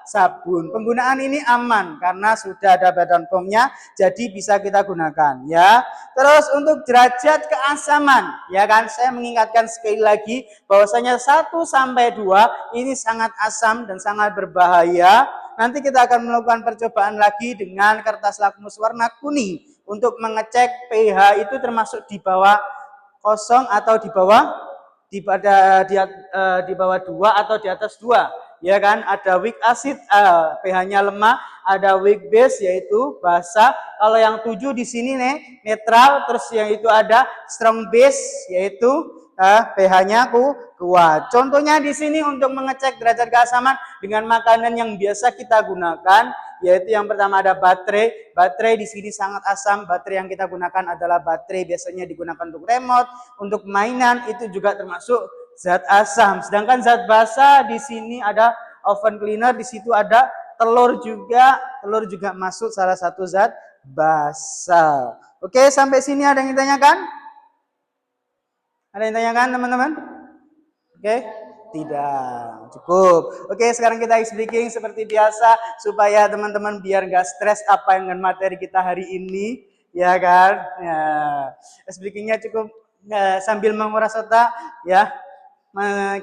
sabun. Penggunaan ini aman karena sudah ada badan POM-nya, jadi bisa kita gunakan ya. Terus untuk derajat keasaman, ya kan, saya mengingatkan sekali lagi bahwasanya 1 sampai 2 ini sangat asam dan sangat berbahaya. Nanti kita akan melakukan percobaan lagi dengan kertas lakmus warna kuning untuk mengecek pH itu termasuk di bawah 0 atau di bawah 2 atau di atas 2. Ya kan, ada weak acid, pH-nya lemah, ada weak base yaitu basa. Kalau yang 7 di sini netral, terus yang itu ada strong base yaitu pH-nya kuat. Contohnya di sini untuk mengecek derajat keasaman dengan makanan yang biasa kita gunakan, yaitu yang pertama ada baterai. Baterai di sini sangat asam. Baterai yang kita gunakan adalah baterai biasanya digunakan untuk remote, untuk mainan, itu juga termasuk zat asam. Sedangkan zat basa di sini ada oven cleaner, di situ ada telur juga. Telur juga masuk salah satu zat basa. Oke, sampai sini ada yang ditanyakan? Ada yang ditanyakan, teman-teman? Oke? Tidak, cukup. Oke, sekarang kita speaking seperti biasa supaya teman-teman biar nggak stres apa yang dengan materi kita hari ini, ya kan? Ya, speakingnya cukup sambil menguras otak, ya.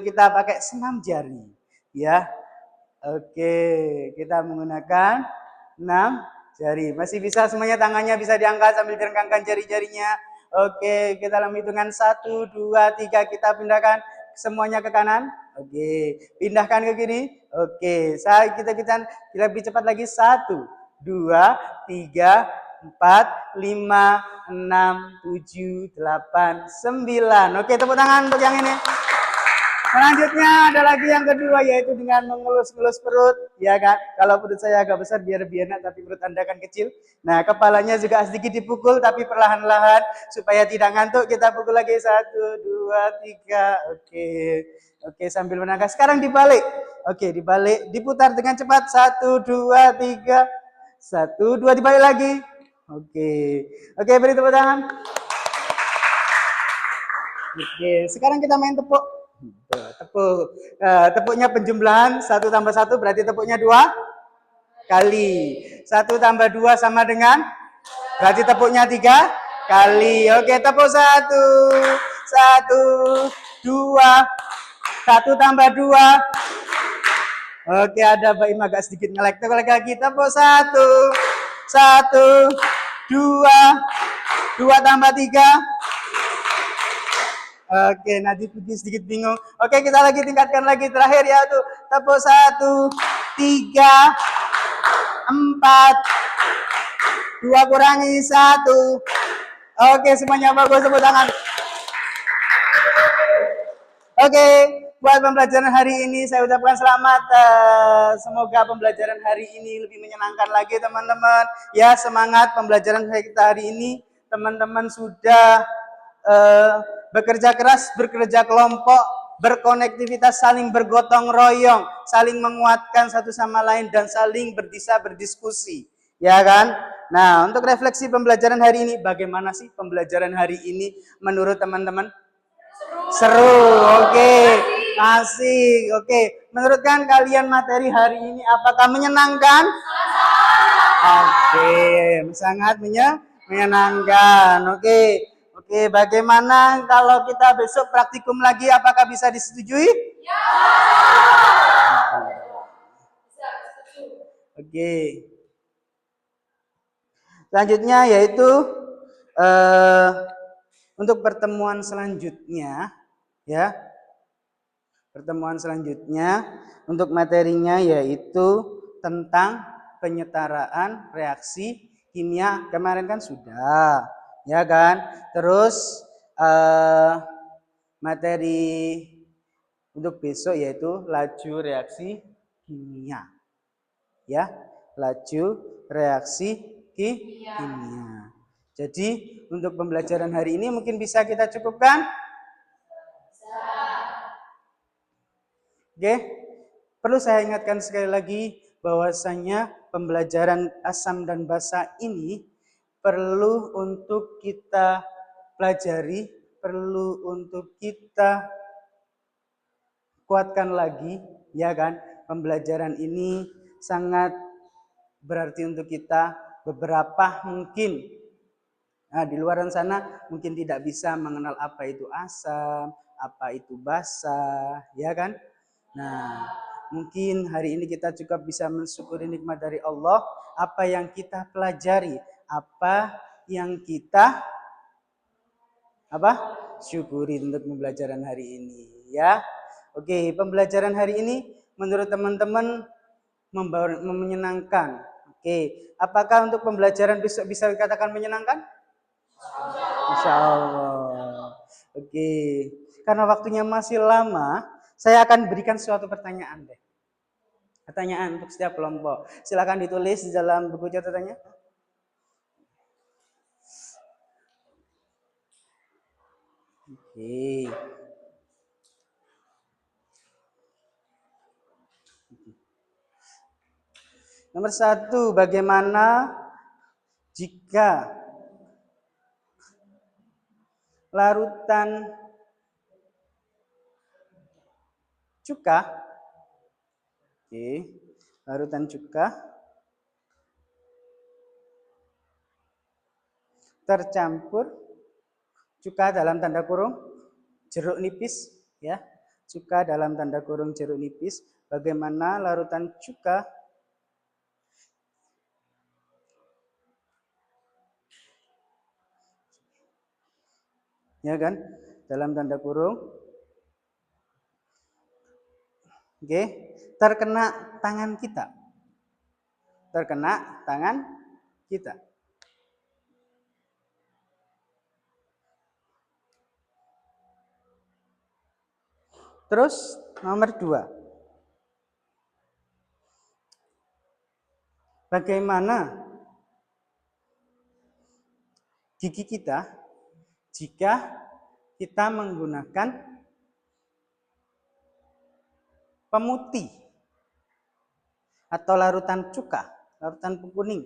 Kita pakai senam jari, ya. Oke, kita menggunakan 6 jari. Masih bisa semuanya, tangannya bisa diangkat sambil direngkangkan jari-jarinya. Oke, kita dalam hitungan 1, 2, 3 kita pindahkan semuanya ke kanan. Oke, pindahkan ke kiri. Oke, kita lebih cepat lagi. 1, 2, 3, 4, 5, 6, 7, 8, 9. Oke, tepuk tangan untuk yang ini. Selanjutnya ada lagi yang kedua, yaitu dengan mengelus-ngelus perut, ya kan? Kalau perut saya agak besar biar lebih enak, tapi perut Anda kan kecil. Nah, kepalanya juga sedikit dipukul, tapi perlahan-lahan supaya tidak ngantuk. Kita pukul lagi. 1, 2, 3. Oke, sambil menangkah. Sekarang dibalik. Oke, dibalik, diputar dengan cepat. 1, 2, 3. 1, 2, dibalik lagi. Oke, beri tepuk tangan. Oke, sekarang kita main tepuk. Tepuknya penjumlahan 1 tambah 1 berarti tepuknya 2 kali. 1 tambah 2 sama dengan berarti tepuknya 3 kali. Oke, tepuk 1. 1, 2. 1 tambah 2. Oke, ada Mbak Im agak sedikit ngelek. Tepuk lagi. Tepuk 1. 1, 2. 2 tambah 3. Oke, Nadif sedikit bingung. Oke, kita lagi tingkatkan lagi. Terakhir ya tuh. Tepuk 1, 3, 4. 2 kurangi 1. Oke, semuanya bagus, tepuk tangan. Oke, buat pembelajaran hari ini saya ucapkan selamat. Semoga pembelajaran hari ini lebih menyenangkan lagi teman-teman. Ya, semangat pembelajaran kita hari ini. Teman-teman sudah bekerja keras, bekerja kelompok, berkonektivitas, saling bergotong royong, saling menguatkan satu sama lain dan saling berdiskusi, ya kan? Nah, untuk refleksi pembelajaran hari ini, bagaimana sih pembelajaran hari ini menurut teman-teman? Seru, oke, asik, oke. Menurut kalian materi hari ini apakah menyenangkan? Oke, sangat menyenangkan, oke. Oke, bagaimana kalau kita besok praktikum lagi, apakah bisa disetujui? Ya. Oke. Selanjutnya yaitu untuk pertemuan selanjutnya, ya. Pertemuan selanjutnya untuk materinya yaitu tentang penyetaraan reaksi kimia. Kemarin kan sudah. Ya kan, terus materi untuk besok yaitu laju reaksi kimia, ya, laju reaksi kimia. Jadi untuk pembelajaran hari ini mungkin bisa kita cukupkan. Oke, perlu saya ingatkan sekali lagi bahwasanya pembelajaran asam dan basa ini perlu untuk kita pelajari, perlu untuk kita kuatkan lagi, ya kan? Pembelajaran ini sangat berarti untuk kita. Beberapa mungkin di luar sana mungkin tidak bisa mengenal apa itu asam, apa itu basa, ya kan? Nah, mungkin hari ini kita juga bisa mensyukuri nikmat dari Allah, apa yang kita pelajari, apa yang kita syukuri untuk pembelajaran hari ini, ya. Oke, pembelajaran hari ini menurut teman-teman menyenangkan. Oke, apakah untuk pembelajaran besok bisa dikatakan menyenangkan? Insya Allah. Oke, karena waktunya masih lama, saya akan berikan suatu pertanyaan deh. Pertanyaan untuk setiap kelompok. Silakan ditulis di dalam buku catatannya. Oke. Nomor 1, bagaimana jika larutan cuka, larutan cuka tercampur cuka dalam tanda kurung jeruk nipis, ya, cuka dalam tanda kurung jeruk nipis. Bagaimana larutan cuka ya kan, dalam tanda kurung Oke, terkena tangan kita. Terkena tangan kita. Terus nomor 2. Bagaimana gigi kita jika kita menggunakan pemutih atau larutan cuka, larutan kuning,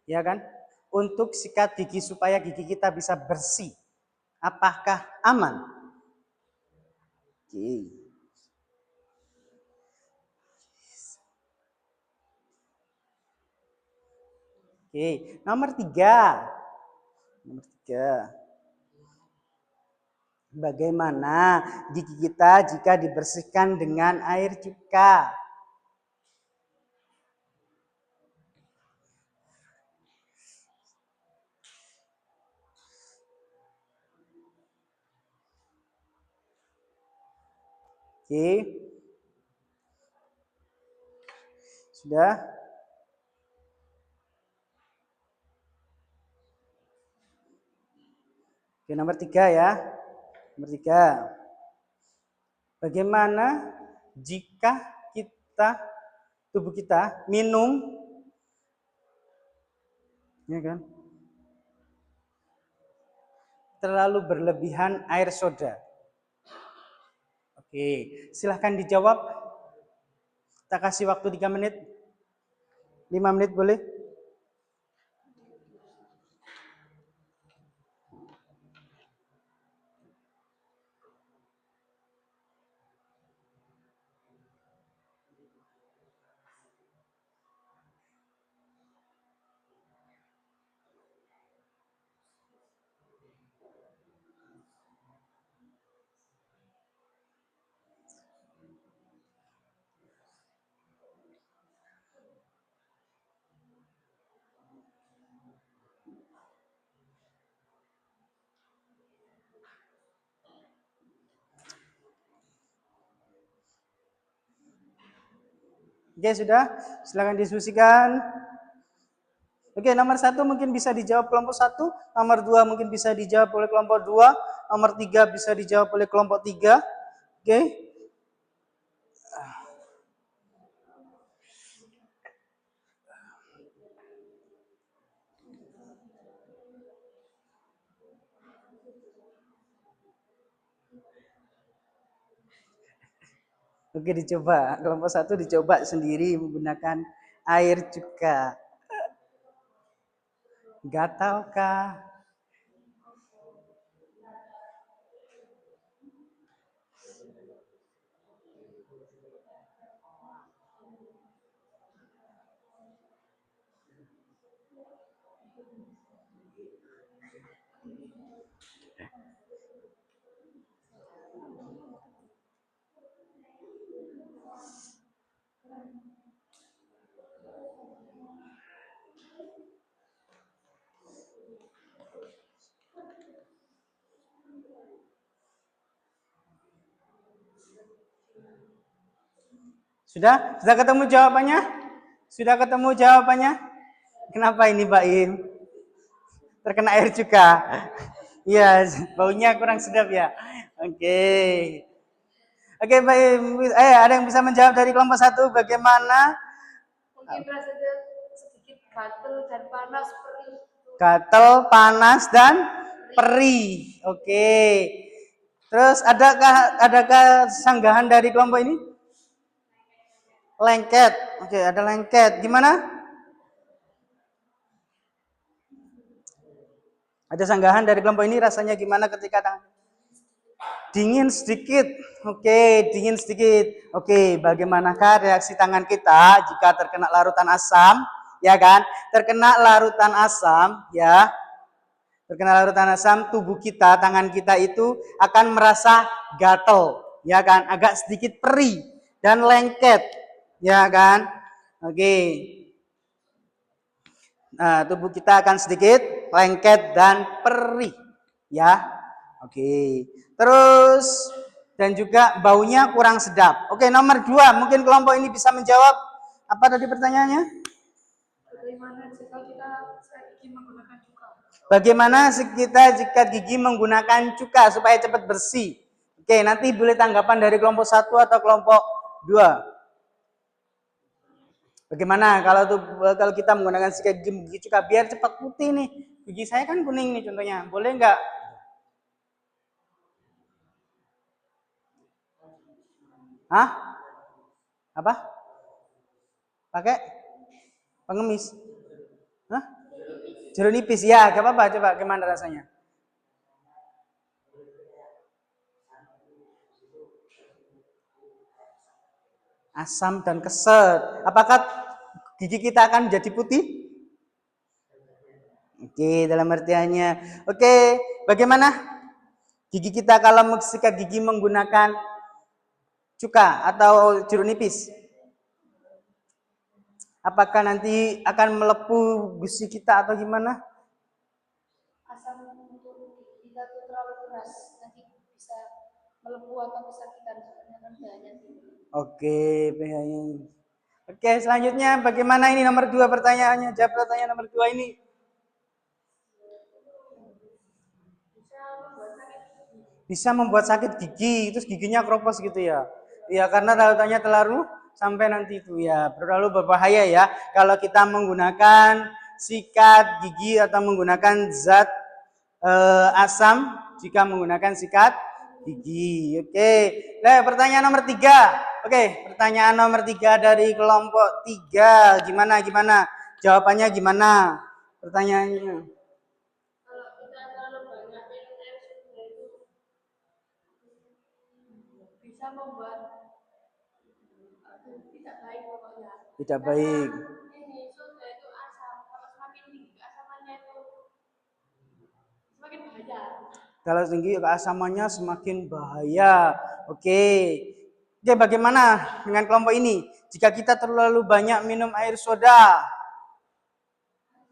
ya kan? Untuk sikat gigi supaya gigi kita bisa bersih. Apakah aman? Oke. Oke, nomor 3. Nomor 3. Bagaimana gigi kita jika dibersihkan dengan air cuka? Oke. Sudah? Oke, nomor 3 ya. Nomor 3. Bagaimana jika tubuh kita minum, ya kan, terlalu berlebihan air soda? Oke, silahkan dijawab. Kita kasih waktu 3 menit. 5 menit boleh? Oke, sudah. Silakan diskusikan. Oke, nomor 1 mungkin bisa dijawab kelompok 1, nomor 2 mungkin bisa dijawab oleh kelompok 2, nomor 3 bisa dijawab oleh kelompok 3. Oke. Oke, dicoba. Kelompok 1 dicoba sendiri menggunakan air cuka. Gatal kah? Sudah? Sudah ketemu jawabannya? Sudah ketemu jawabannya? Kenapa ini Mbak Im? Terkena air cuka. Iya, baunya kurang sedap ya. Oke. Oke, Mbak Im. Ada yang bisa menjawab dari kelompok 1 bagaimana? Mungkin rasanya sedikit gatel dan panas, perih. Gatel, panas dan perih. Oke. Terus adakah sanggahan dari kelompok ini? Lengket. Oke, ada lengket. Gimana? Ada sanggahan dari kelompok ini rasanya gimana ketika dingin sedikit? Oke, dingin sedikit. Oke, bagaimanakah reaksi tangan kita jika terkena larutan asam? Ya kan? Terkena larutan asam, ya. Terkena larutan asam, tubuh kita, tangan kita itu akan merasa gatel, ya kan? Agak sedikit perih dan lengket, ya kan? Oke. Nah, tubuh kita akan sedikit lengket dan perih, ya. Oke. Terus dan juga baunya kurang sedap. Oke, nomor 2, mungkin kelompok ini bisa menjawab. Apa tadi pertanyaannya? Bagaimana kita sikat gigi menggunakan cuka supaya cepat bersih? Oke, nanti boleh tanggapan dari kelompok 1 atau kelompok 2. Bagaimana kalau kita menggunakan sikat gigi cuka biar cepat putih nih? Gigi saya kan kuning nih contohnya. Boleh nggak? Hah? Apa? Pakai pengemis? Hah? Jeruk nipis ya, gak apa-apa. Coba gimana rasanya? Asam dan keset. Apakah gigi kita akan jadi putih? Oke, dalam artiannya. Oke, bagaimana gigi kita kalau sikat gigi menggunakan cuka atau jeruk nipis? Apakah nanti akan melepuh gusi kita atau gimana? Asam untuk kita itu terlalu keras, nanti bisa melepuh atau kesakitan soalnya kan banyak. Oke, pH-nya. Oke, selanjutnya bagaimana ini nomor 2 pertanyaannya? Jawab pertanyaan nomor 2 ini. Bisa membuat sakit gigi, terus giginya keropos gitu ya. Ya, karena lautannya terlalu sampai nanti itu ya, terlalu berbahaya ya. Kalau kita menggunakan sikat gigi atau menggunakan zat asam jika menggunakan sikat gigi. Oke. Nah, pertanyaan nomor 3. Oke, pertanyaan nomor 3 dari kelompok 3. Gimana? Jawabannya gimana? Pertanyaannya. Bisa membuat tidak baik pokoknya. Tidak baik. Ini soda itu asam, kalau semakin tinggi keasamannya itu semakin bahaya. Kalau tinggi keasamannya semakin bahaya. Oke. Oke, bagaimana dengan kelompok ini? Jika kita terlalu banyak minum air soda,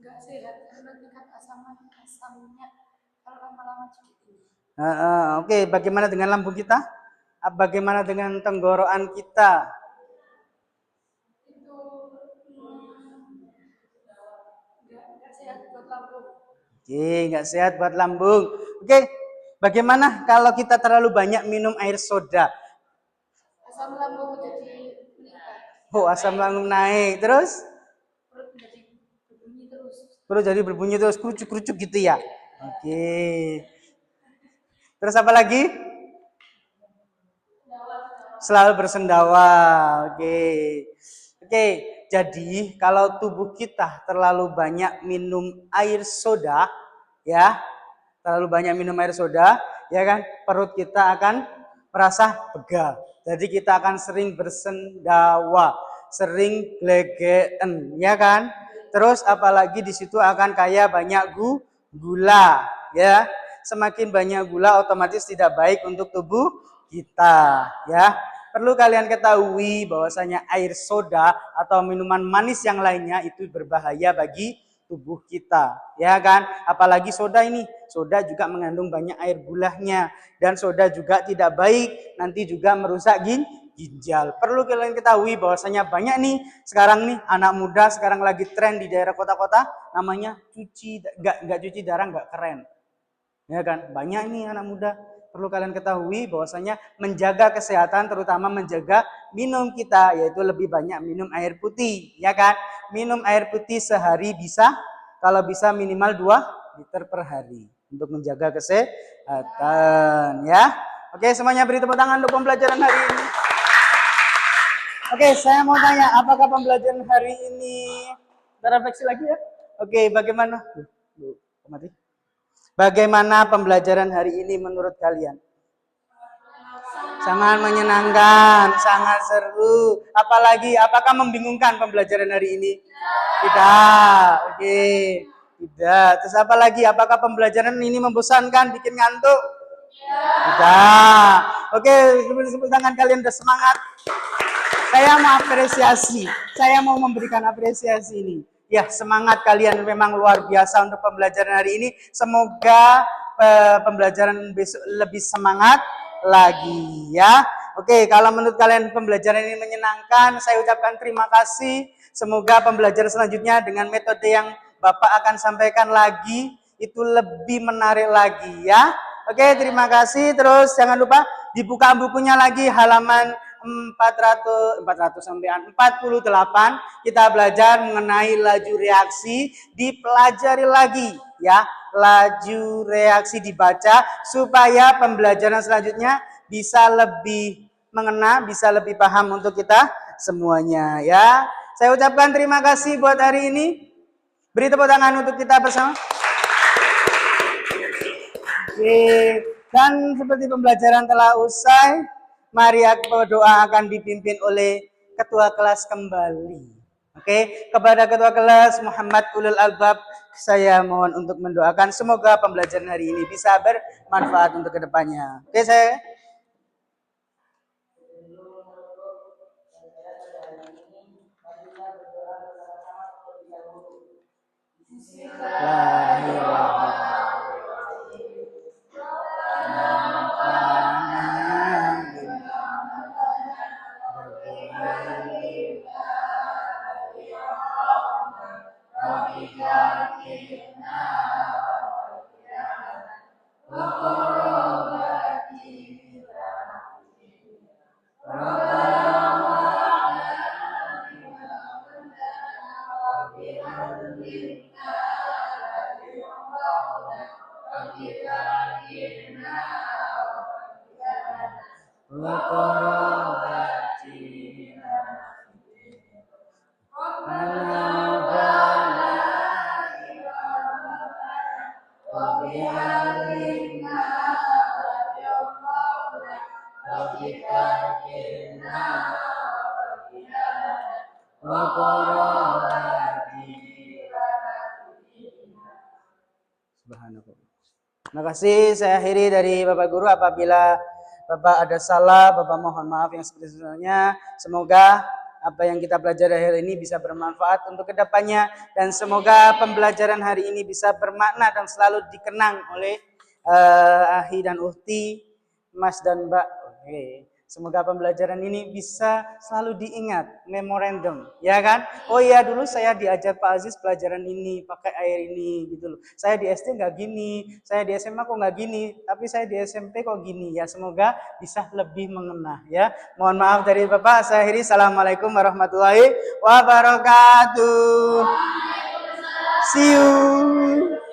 Enggak sehat karena tingkat asamnya kalau lama-lama cukup tinggi. Oke, bagaimana dengan lambung kita? Bagaimana dengan tenggorokan kita? Itu enggak sehat buat lambung. Oke, nggak sehat buat lambung. Oke, bagaimana kalau kita terlalu banyak minum air soda? Asam lambung jadi meningkat. Oh, asam lambung naik. Terus? Perut jadi berbunyi terus. Perut jadi berbunyi terus, kerucuk-kerucuk gitu ya? Oke. Terus apa lagi? Selalu bersendawa. Oke, jadi kalau tubuh kita terlalu banyak minum air soda, ya, ya kan, perut kita akan merasa pegal. Jadi kita akan sering bersendawa, sering glegeen, ya kan? Terus apalagi di situ akan kaya banyak gula, ya. Semakin banyak gula otomatis tidak baik untuk tubuh kita, ya. Perlu kalian ketahui bahwasanya air soda atau minuman manis yang lainnya itu berbahaya bagi tubuh kita, ya kan? Apalagi soda ini, soda juga mengandung banyak air gulanya dan soda juga tidak baik, nanti juga merusak ginjal. Perlu kalian ketahui bahwasanya banyak nih sekarang nih anak muda sekarang lagi tren di daerah kota-kota namanya nggak cuci darah nggak keren, ya kan? Banyak nih anak muda. Perlu kalian ketahui bahwasanya menjaga kesehatan terutama menjaga minum kita yaitu lebih banyak minum air putih, ya kan? Minum air putih sehari bisa, kalau bisa minimal 2 liter per hari untuk menjaga kesehatan, ya. Oke, semuanya beri tepuk tangan untuk pembelajaran hari ini. Oke, saya mau tanya, apakah pembelajaran hari ini terefleksi lagi ya? Oke, bagaimana? Bagaimana pembelajaran hari ini menurut kalian? Sangat menyenangkan, sangat seru. Apalagi, apakah membingungkan pembelajaran hari ini? Tidak. Oke, tidak. Terus apa lagi? Apakah pembelajaran ini membosankan, bikin ngantuk? Tidak. Oke, sebelum tangan kalian udah semangat. Saya mau apresiasi. Saya mau memberikan apresiasi ini. Ya, semangat kalian memang luar biasa untuk pembelajaran hari ini. Semoga pembelajaran besok lebih semangat, lagi ya. Oke, kalau menurut kalian pembelajaran ini menyenangkan, saya ucapkan terima kasih. Semoga pembelajaran selanjutnya dengan metode yang Bapak akan sampaikan lagi itu lebih menarik lagi ya. Oke, terima kasih. Terus jangan lupa dibuka bukunya lagi halaman 400 sampai 48. Kita belajar mengenai laju reaksi, dipelajari lagi ya. Laju reaksi dibaca supaya pembelajaran selanjutnya bisa lebih mengena, bisa lebih paham untuk kita semuanya ya. Saya ucapkan terima kasih buat hari ini. Beri tepuk tangan untuk kita bersama. Oke, dan seperti pembelajaran telah usai, mari doa akan dipimpin oleh ketua kelas kembali. Oke, kepada ketua kelas Muhammad Ulul Albab, saya mohon untuk mendoakan semoga pembelajaran hari ini bisa bermanfaat untuk kedepannya. Oke, saya terima kasih. Saya akhiri dari Bapak Guru. Apabila Bapak ada salah, Bapak mohon maaf yang sebesar-besarnya. Semoga apa yang kita pelajari hari ini bisa bermanfaat untuk kedepannya. Dan semoga pembelajaran hari ini bisa bermakna dan selalu dikenang oleh Ahi dan Uhti, Mas dan Mbak. Oke. Semoga pembelajaran ini bisa selalu diingat, memorandum, ya kan? Oh iya, dulu saya diajar Pak Aziz pelajaran ini, pakai air ini, gitu loh. Saya di SD nggak gini, saya di SMA kok nggak gini, tapi saya di SMP kok gini. Ya, semoga bisa lebih mengena, ya. Mohon maaf dari Bapak, saya akhiri. Assalamualaikum warahmatullahi wabarakatuh. See you.